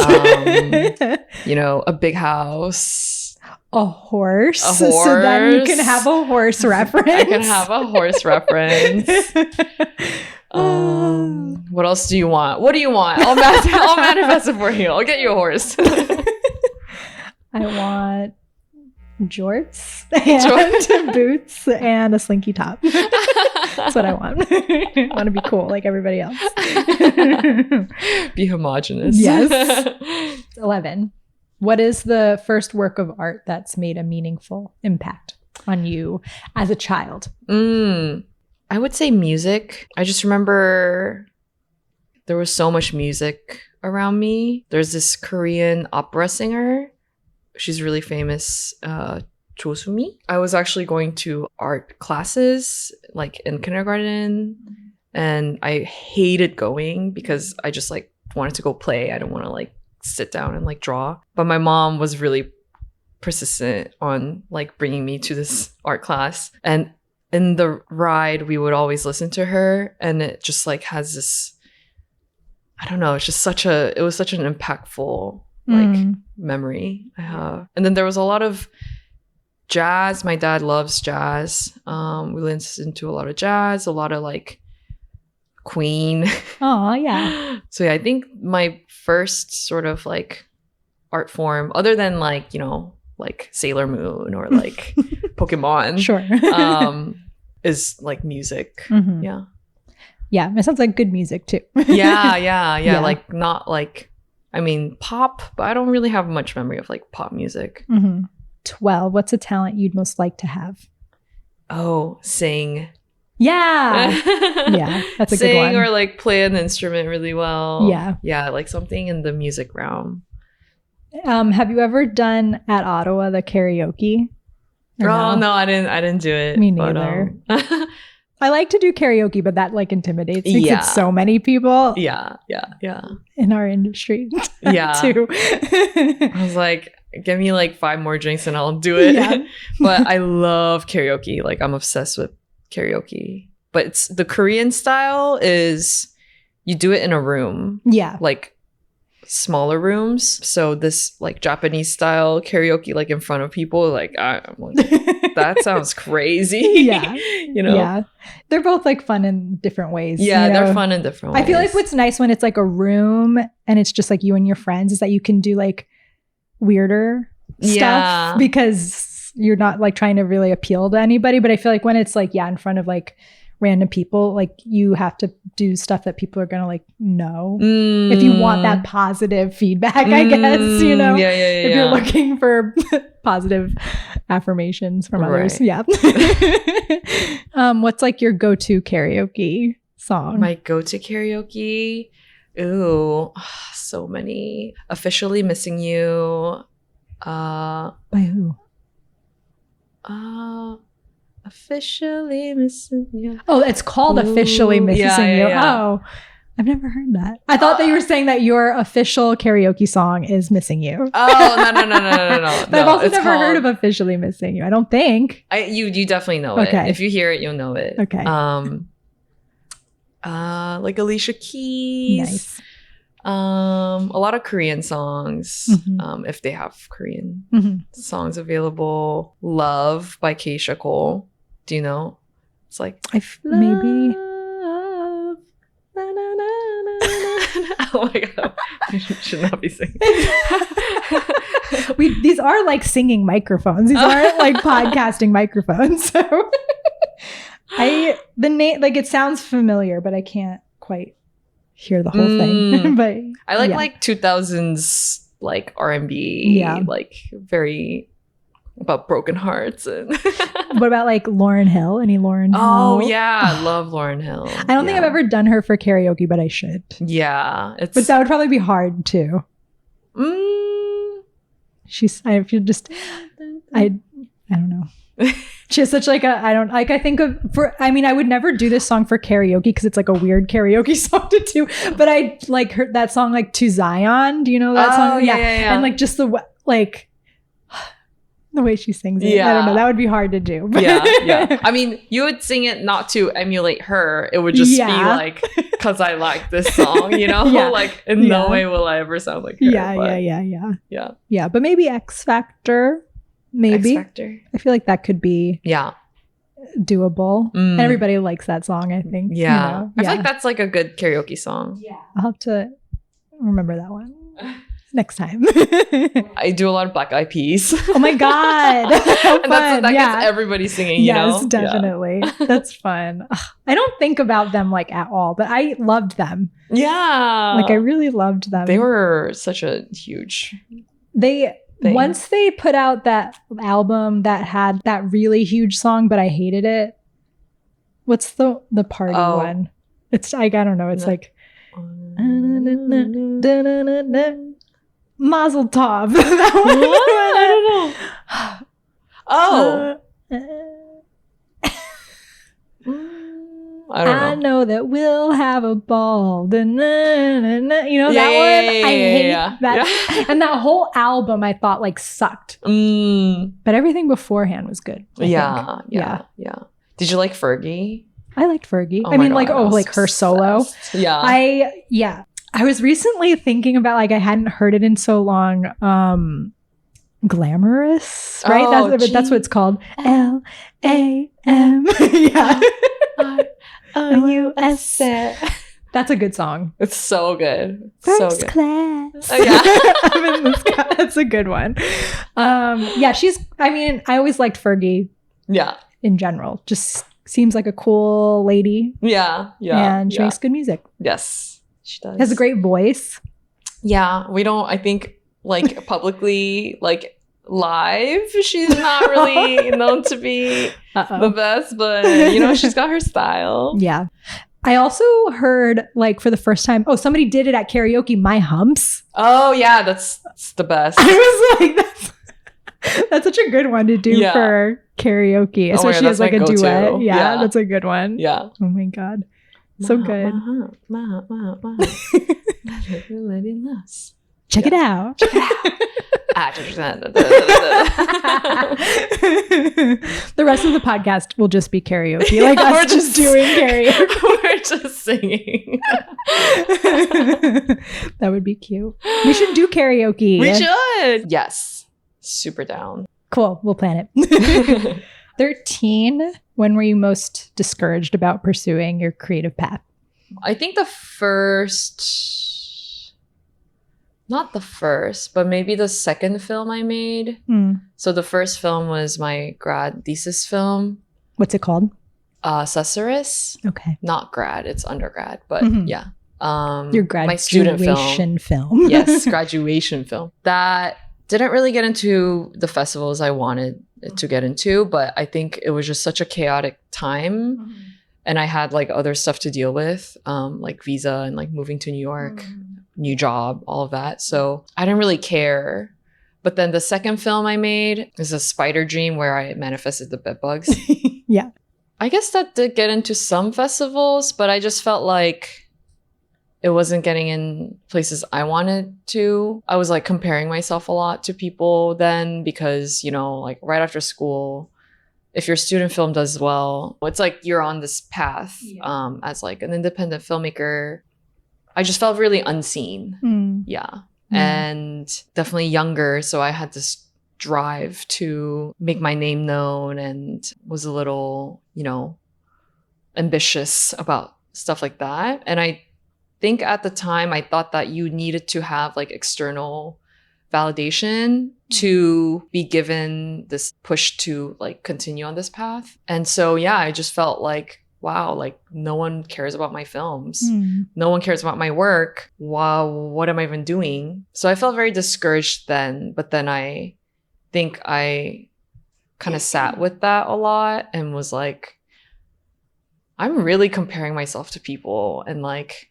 You know, a big house.
a horse.
A horse.
So then you can have a horse reference.
I can have a horse reference. What else do you want? What do you want? I'll manifest it for you. I'll get you a horse.
I want jorts and boots and a slinky top. That's what I want. I want to be cool like everybody else.
Be homogenous.
Yes. 11. What is the first work of art that's made a meaningful impact on you as a child?
I would say music. I just remember there was so much music around me. There's this Korean opera singer. She's really famous, Cho Sumi. I was actually going to art classes like in kindergarten, and I hated going because I just like wanted to go play. I don't want to like sit down and like draw. But my mom was really persistent on like bringing me to this art class, and in the ride we would always listen to her, and it just like has this, I don't know, it's just it was such an impactful like memory I have. And then there was a lot of jazz. My dad loves jazz. We listened to a lot of jazz, a lot of like Queen.
Oh yeah.
So yeah, I think my first sort of like art form, other than like, you know, like Sailor Moon or like Pokemon,
Sure.
is like music. Yeah.
Yeah, it sounds like good music too.
Yeah. Like not like, I mean, pop, but I don't really have much memory of like pop music.
12. What's a talent you'd most like to have?
Oh, sing.
Yeah. Yeah, that's a good one.
Sing or like play an instrument really well.
Yeah.
Yeah, like something in the music realm.
Have you ever done at Ottawa the karaoke?
Oh no, I didn't do it.
Me neither.
But,
I like to do karaoke, but that like intimidates me.
Yeah.
It's so many people.
Yeah.
In our industry.
Yeah.
Too.
I was like, give me like 5 more drinks and I'll do it.
Yeah.
But I love karaoke. Like I'm obsessed with karaoke. But it's the Korean style is you do it in a room.
Yeah.
Like smaller rooms. So this like Japanese style karaoke like in front of people, like I'm like, that sounds crazy.
Yeah.
You know?
Yeah. They're both like fun in different ways.
Yeah,
you know?
they're fun in different ways.
I feel like what's nice when it's like a room and it's just like you and your friends is that you can do like weirder stuff because you're not like trying to really appeal to anybody. But I feel like when it's like, in front of like random people, like you have to do stuff that people are gonna like know if you want that positive feedback, I guess, you know. If you're looking for positive affirmations from others. Yeah. What's like your go-to karaoke song?
My go-to karaoke? Ooh, so many. Officially Missing You.
By who?
Officially Missing You.
Oh, it's called Officially Missing You.
Yeah.
Oh, I've never heard that. I thought that you were saying that your official karaoke song is Missing You.
Oh, no.
But I've also never heard of Officially Missing You. I don't think.
You definitely know it. If you hear it, you'll know it.
Okay.
Like Alicia Keys.
Nice.
A lot of Korean songs, if they have Korean songs available. Love by Keisha Cole. Do you know? It's like
maybe.
Oh my god, I should not be singing.
These are like singing microphones. These aren't like podcasting microphones. So the name, like it sounds familiar, but I can't quite hear the whole thing. But
I like 2000s like R&B, like very about broken hearts. And
what about like Lauryn Hill? Any Lauryn Hill?
Oh yeah, I love Lauryn Hill.
I don't think I've ever done her for karaoke, but I should.
Yeah,
but that would probably be hard too. I don't know. She has such like I would never do this song for karaoke because it's like a weird karaoke song to do, but I like her that song like To Zion. Do you know that song?
Yeah.
And like just the way she sings it. I don't know. That would be hard to do.
Yeah. I mean, you would sing it not to emulate her. It would just be like, because I like this song, you know? Like, in no way will I ever sound like her.
Yeah. But maybe X Factor. maybe.
X Factor.
I feel like that could be doable. And everybody likes that song, I think.
Yeah.
You know?
I feel like that's like a good karaoke song.
Yeah. I'll have to remember that one next time.
I do a lot of Black Eyed Peas.
Oh my God.
And that gets everybody singing, you know?
Yes, definitely. Yeah. That's fun. Ugh, I don't think about them like at all, but I loved them.
Yeah.
Like I really loved them.
They were such a huge thing.
Once they put out that album that had that really huge song, but I hated it. What's the party one? It's I don't know. It's like Mazel Tov. That one.
What? I don't know.
I know that we'll have a ball. You know that one? I hate that. Yeah. And that whole album I thought like sucked. But everything beforehand was good. I think.
Yeah. Did you like Fergie?
I liked Fergie. I mean, God, like her solo.
Yeah.
I was recently thinking about like I hadn't heard it in so long. Glamorous, right? That's what it's called. L-A-M. Yeah. R-O-U-S. That's a good song.
It's so good.
First class.
Oh, yeah.
I'm in this class. That's a good one. I always liked Fergie.
Yeah.
In general. Just seems like a cool lady.
Yeah.
And she makes good music.
Yes, she does.
Has a great voice.
Yeah. I think like publicly, like live, she's not really known to be the best, but you know, she's got her style.
Yeah. I also heard like for the first time, somebody did it at karaoke, My Humps.
Oh yeah, that's the best.
I was like, that's such a good one to do for karaoke, especially as like a duet. Yeah, that's a good one.
Yeah.
Oh my God. So good. Check it out. The rest of the podcast will just be karaoke. Like us just doing karaoke.
We're just singing.
That would be cute. We should do karaoke.
We should. Yes. Super down.
Cool. We'll plan it. 13. When were you most discouraged about pursuing your creative path?
I think not the first, but maybe the second film I made. So the first film was my grad thesis film.
What's it called?
Cesaris.
Okay.
Not grad, it's undergrad, but yeah.
Your graduation
my student
film.
Yes, graduation film. That didn't really get into the festivals I wanted it to get into, but I think it was just such a chaotic time. And I had like other stuff to deal with, like visa and like moving to New York. New job, all of that. So I didn't really care. But then the second film I made is a spider dream where I manifested the bed bugs.
Yeah.
I guess that did get into some festivals, but I just felt like it wasn't getting in places I wanted to. I was like comparing myself a lot to people then because, you know, like right after school, if your student film does well, it's like you're on this path as like an independent filmmaker. I just felt really unseen. Yeah. And definitely younger. So I had this drive to make my name known and was a little, you know, ambitious about stuff like that. And I think at the time I thought that you needed to have like external validation to be given this push to like continue on this path. And so, yeah, I just felt like, wow, like no one cares about my films. No one cares about my work. Wow, what am I even doing? So I felt very discouraged then, but then I think I kind of sat with that a lot and was like, I'm really comparing myself to people and like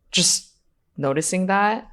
just noticing that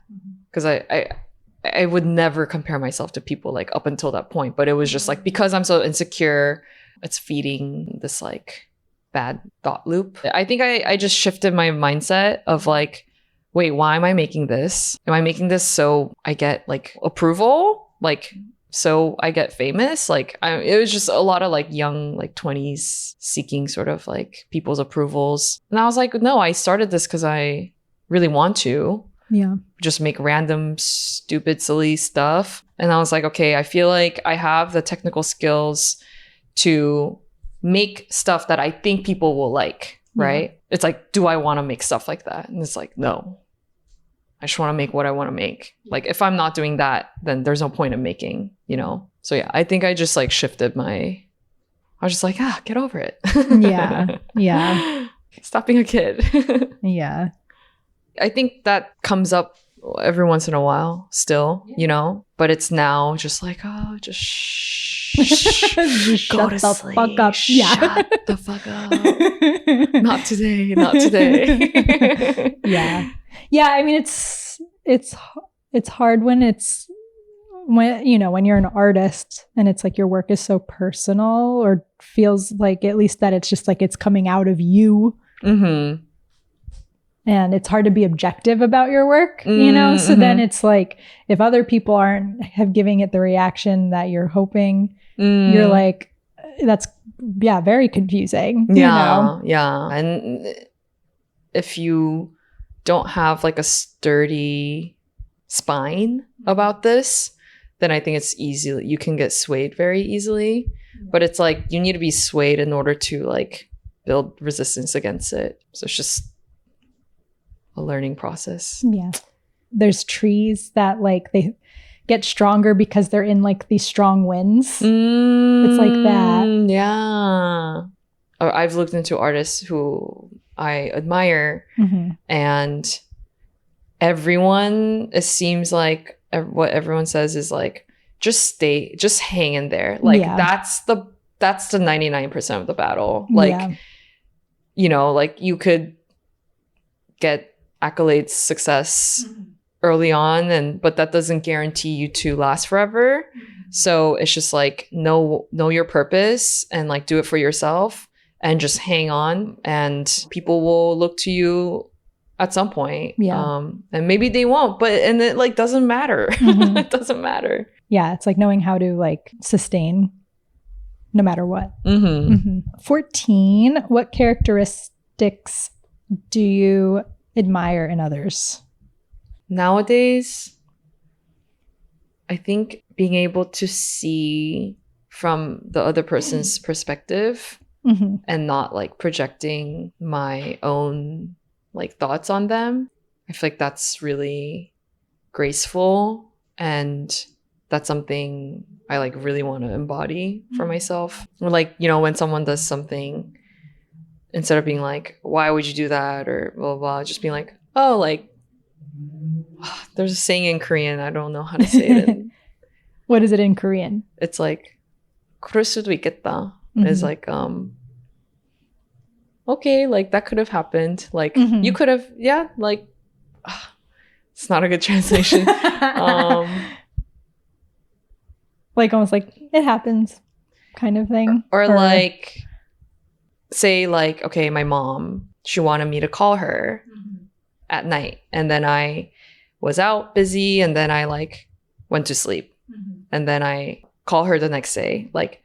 because I would never compare myself to people like up until that point, but it was just like because I'm so insecure, it's feeding this like bad thought loop. I think I just shifted my mindset of like, wait, why am I making this? Am I making this so I get like approval? Like, so I get famous? Like, it was just a lot of like young, like 20s seeking sort of like people's approvals. And I was like, no, I started this because I really want to.
Yeah.
just make random, stupid, silly stuff. And I was like, okay, I feel like I have the technical skills to make stuff that I think people will like, right? Yeah. It's like, do I want to make stuff like that? And it's like, no. I just want to make what I want to make. Like, if I'm not doing that, then there's no point in making, you know? So yeah, I think I just like shifted I was just like, get over it.
Yeah. Yeah.
Stop being a kid.
Yeah. I
think that comes up every once in a while still, you know? But it's now just like, just
shut the fuck up. Yeah.
Shut the fuck up. Not today. Not today.
Yeah. Yeah. I mean, it's hard when you're an artist and it's like your work is so personal, or feels like at least that it's just like it's coming out of you. Mm-hmm. And it's hard to be objective about your work, you know? So then it's like, if other people have giving it the reaction that you're hoping, you're like, that's, very confusing.
Yeah.
You know?
Yeah. And if you don't have like a sturdy spine about this, then I think it's easy. You can get swayed very easily. But it's like, you need to be swayed in order to like build resistance against it. So it's just a learning process.
Yeah. There's trees that like they get stronger because they're in like these strong winds. It's like that.
Yeah. Or I've looked into artists who I admire, and everyone, it seems like what everyone says is like, just hang in there. Like that's the 99% of the battle. Like, you know, like you could get accolades, success early on, but that doesn't guarantee you to last forever. So it's just like, know your purpose and like do it for yourself and just hang on, and people will look to you at some point. And maybe they won't, and it like doesn't matter. It doesn't matter.
Yeah. It's like knowing how to like sustain no matter what. 14, what characteristics do you admire in others?
Nowadays, I think being able to see from the other person's perspective and not like projecting my own like thoughts on them. I feel like that's really graceful, and that's something I like really want to embody for myself. Or like, you know, when someone does something, instead of being like, why would you do that? Or blah, blah, blah, just being like, oh, like, there's a saying in Korean. I don't know how to say it.
What is it in Korean?
It's like, 그럴 수도 있겠다. It's like, okay, like that could have happened. Like you could have, like, it's not a good translation.
Like almost like it happens kind of thing.
Or like, say like, okay, my mom, she wanted me to call her at night, and then I was out busy, and then I like went to sleep, and then I call her the next day. Like,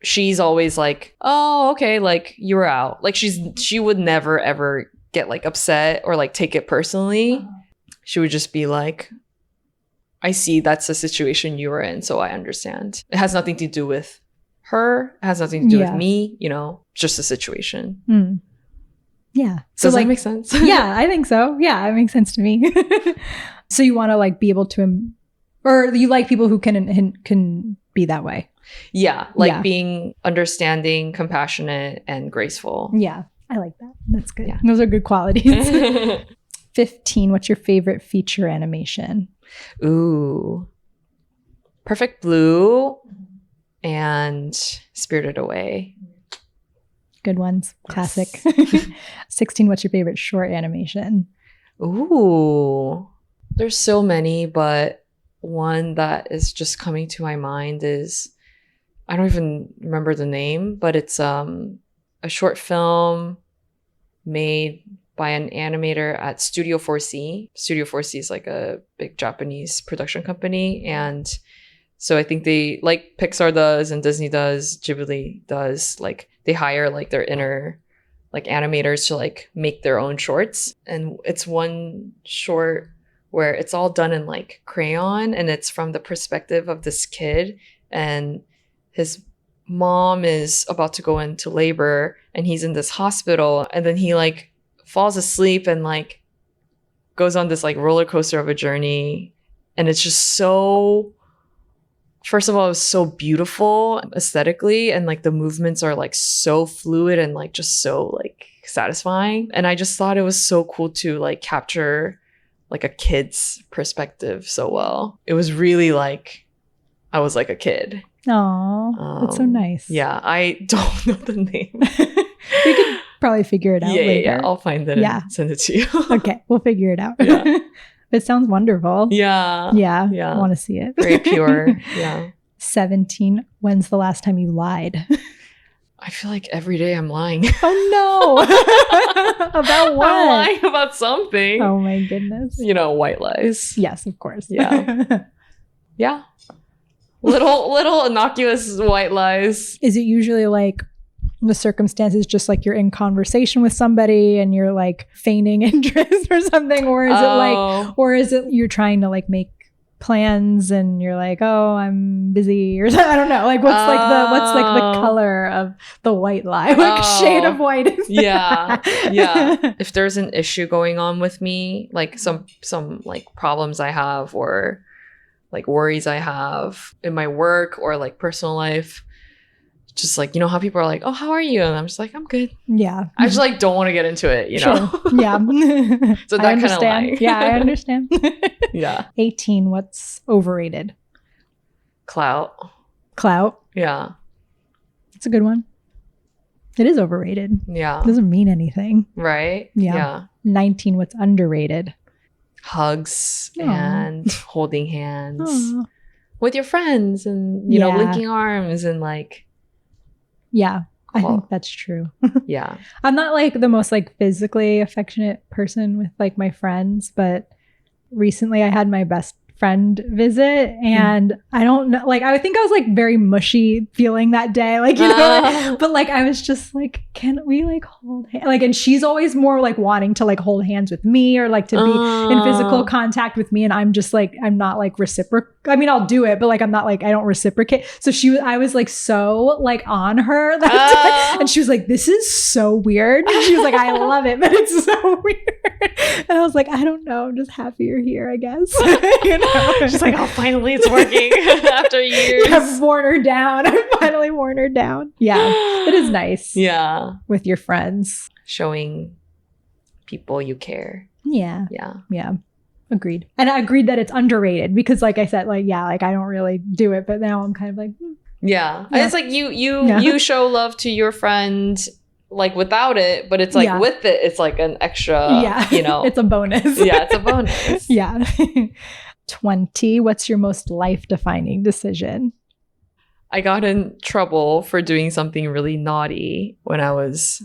she's always like, oh, okay, like you were out. Like she would never ever get like upset or like take it personally. She would just be like, I see that's the situation you were in, so I understand. It has nothing to do with her. It has nothing to do with me, you know, just a situation.
Yeah.
Does
like,
that make sense?
Yeah, I think so. Yeah, it makes sense to me. So you want to like be able to, or you like people who can be that way.
Yeah, like being understanding, compassionate, and graceful.
Yeah, I like that. That's good. Yeah. Those are good qualities. 15, what's your favorite feature animation?
Ooh. Perfect Blue and Spirited Away.
Good ones. Classic. 16, what's your favorite short animation?
Ooh. There's so many, but one that is just coming to my mind is, I don't even remember the name, but it's a short film made by an animator at Studio 4C. Studio 4C is like a big Japanese production company. And so I think they, like Pixar does and Disney does, Ghibli does, like they hire like their inner like animators to like make their own shorts. And it's one short where it's all done in like crayon, and it's from the perspective of this kid, and his mom is about to go into labor, and he's in this hospital, and then he like falls asleep and like goes on this like roller coaster of a journey. And it's just so, first of all, it was so beautiful aesthetically, and like the movements are like so fluid and like just so like satisfying. And I just thought it was so cool to like capture like a kid's perspective so well. It was really like I was like a kid.
Oh, that's so nice.
Yeah, I don't know the name.
We could probably figure it out later.
Yeah, I'll find it and send it to you.
Okay, we'll figure it out.
Yeah.
It sounds wonderful.
Yeah.
Yeah. I want to see it.
Very pure. Yeah.
17. When's the last time you lied?
I feel like every day I'm lying.
Oh no. About what?
I'm lying about something.
Oh my goodness.
You know, white lies.
Yes, of course.
Yeah. Yeah. Little innocuous white lies.
Is it usually like the circumstances just like you're in conversation with somebody and you're like feigning interest or something, or is it you're trying to like make plans and you're like, oh, I'm busy, or I don't know, like what's the color of the white lie, like shade of white is
yeah if there's an issue going on with me, like some like problems I have or like worries I have in my work or like personal life, just like, you know how people are like, oh, how are you? And I'm just like, I'm good.
Yeah.
I just like don't want to get into it, you know?
Yeah.
So that kind of lying.
Yeah, I understand.
Yeah.
18, what's overrated?
Clout.
Yeah. It's a good one. It is overrated.
Yeah.
It doesn't mean anything.
Right?
Yeah. 19, what's underrated?
Hugs and holding hands with your friends and, you know, linking arms and like.
Yeah, I think that's true.
Yeah.
I'm not like the most like physically affectionate person with like my friends, but recently I had my best friend visit and I don't know, like I think I was like very mushy feeling that day, like, you know, but like I was just like, can we like hold hands? Like, and she's always more like wanting to like hold hands with me or like to be in physical contact with me, and I'm just like, I'm not like reciprocal. I mean, I'll do it, but like I'm not like, I don't reciprocate. So I was like so like on her that day, and she was like, this is so weird. And she was like, I love it, but it's so weird. And I was like, I don't know, I'm just happy you're here, I guess. You know?
She's like, oh, finally it's working after years.
I've worn her down. I've finally worn her down. Yeah, it is nice.
Yeah.
With your friends.
Showing people you care.
Yeah.
Yeah.
Yeah. Agreed. And I agreed that it's underrated because like I said, like, yeah, like I don't really do it, but now I'm kind of like,
yeah. And it's like you show love to your friend like without it, but it's like with it, it's like an extra, you know.
It's a bonus.
Yeah, it's a bonus.
Yeah. 20, what's your most life-defining decision?
I got in trouble for doing something really naughty when I was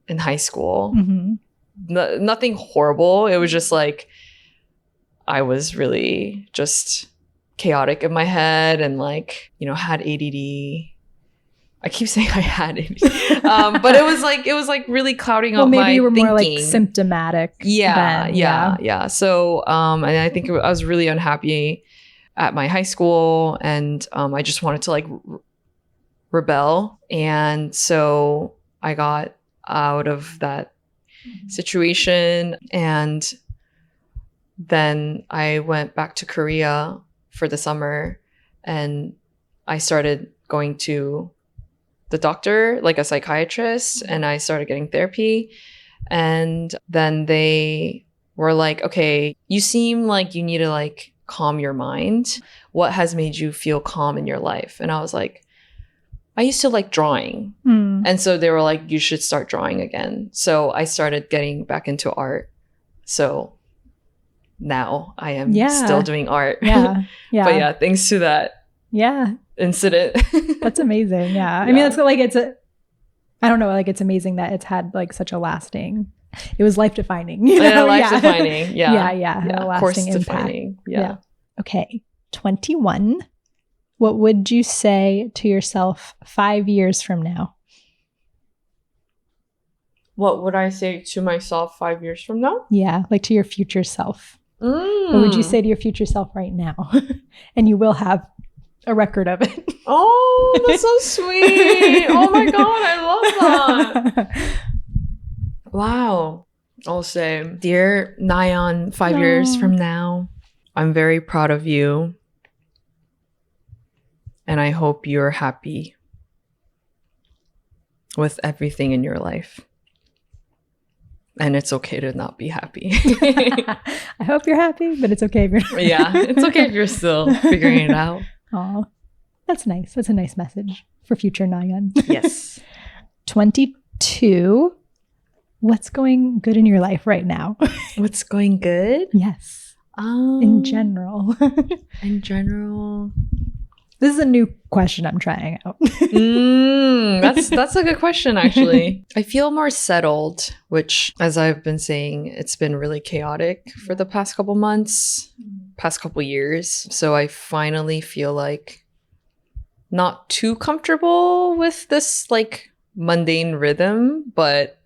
in high school. Mm-hmm. Nothing horrible. It was just like I was really just chaotic in my head and like, you know, had ADD. I keep saying I had ADD. But it was like really clouding up my thinking. Maybe you were more like
symptomatic.
Yeah. So, and I think I was really unhappy at my high school, and I just wanted to like rebel. And so I got out of that situation, and then I went back to Korea for the summer, and I started going to the doctor, like a psychiatrist, and I started getting therapy. And then they were like, okay, you seem like you need to like calm your mind. What has made you feel calm in your life? And I was like, I used to like drawing. And so they were like, you should start drawing again. So I started getting back into art. So now I am still doing art.
Yeah.
But yeah, thanks to that incident.
That's amazing. Yeah. I mean, it's like, I don't know, like it's amazing that it's had like such a lasting, it was life defining. You know?
Life defining. Yeah.
Yeah.
Course defining. Yeah.
Okay. 21. What would you say to yourself 5 years from now?
What would I say to myself 5 years from now?
Yeah, like to your future self. What would you say to your future self right now? And you will have a record of it.
Oh, that's so sweet. Oh my God, I love that. Wow. I'll say, dear Nayon, 5 years from now, I'm very proud of you. And I hope you're happy with everything in your life. And it's okay to not be happy.
I hope you're happy, but it's okay if you're not.
Yeah, it's okay if you're still figuring it out.
Oh, that's nice. That's a nice message for future Nayon.
Yes.
22. What's going good in your life right now?
What's going good?
Yes. In general.
In general.
This is a new question I'm trying out.
That's a good question, actually. I feel more settled, which, as I've been saying, it's been really chaotic for the past couple months, past couple years. So I finally feel like not too comfortable with this like mundane rhythm, but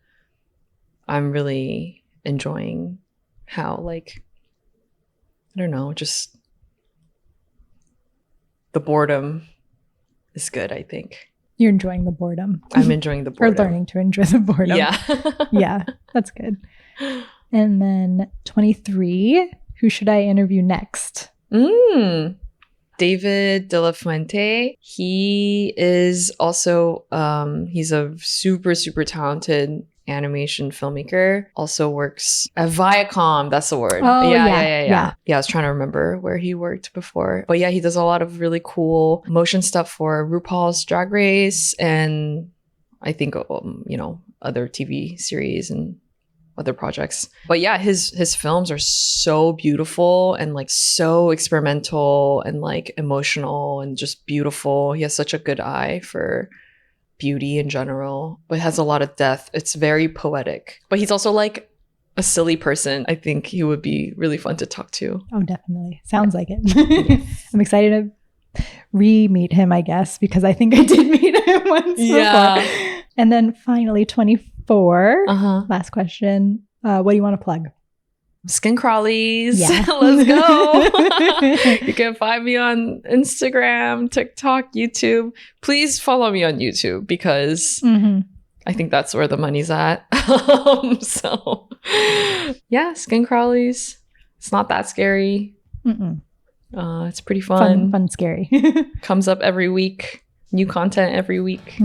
I'm really enjoying how like, I don't know, just the boredom is good, I think.
You're enjoying the boredom.
I'm enjoying the boredom.
Or learning to enjoy the boredom.
Yeah.
Yeah, that's good. And then 23, who should I interview next?
David De La Fuente. He is also, he's a super, super talented animation filmmaker. Also works at Viacom. That's the word.
Oh,
Yeah, I was trying to remember where he worked before. But yeah, he does a lot of really cool motion stuff for RuPaul's Drag Race and I think, other TV series and other projects. But yeah, his films are so beautiful and like so experimental and like emotional and just beautiful. He has such a good eye for beauty in general, but has a lot of depth. It's very poetic. But he's also like a silly person. I think he would be really fun to talk to.
Oh, definitely. Sounds like it. I'm excited to re-meet him, I guess, because I think I did meet him once before. And then finally, 24. Last question. What do you want to plug?
Skin Crawlies.
Yeah.
Let's go. You can find me on Instagram, TikTok, YouTube. Please follow me on YouTube because I think that's where the money's at. So yeah, Skin Crawlies. It's not that scary. It's pretty fun.
Fun, scary.
Comes up every week. New content every week.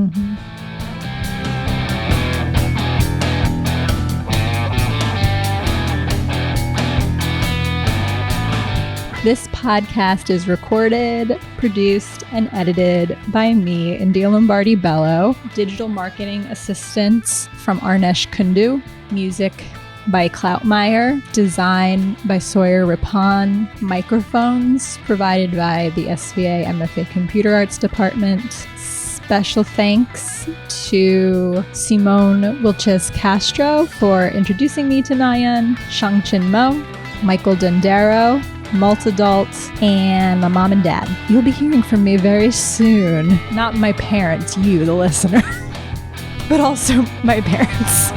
This podcast is recorded, produced, and edited by me, India Lombardi-Bello. Digital marketing assistance from Arnesh Kundu. Music by Cloutmeyer. Design by Sawyer Rippon. Microphones provided by the SVA MFA Computer Arts Department. Special thanks to Simone Wilches Castro for introducing me to Nayon, Shangchin Mo, Michael Dondero, Multadult, and my mom and dad. You'll be hearing from me very soon. Not my parents, you, the listener, but also my parents.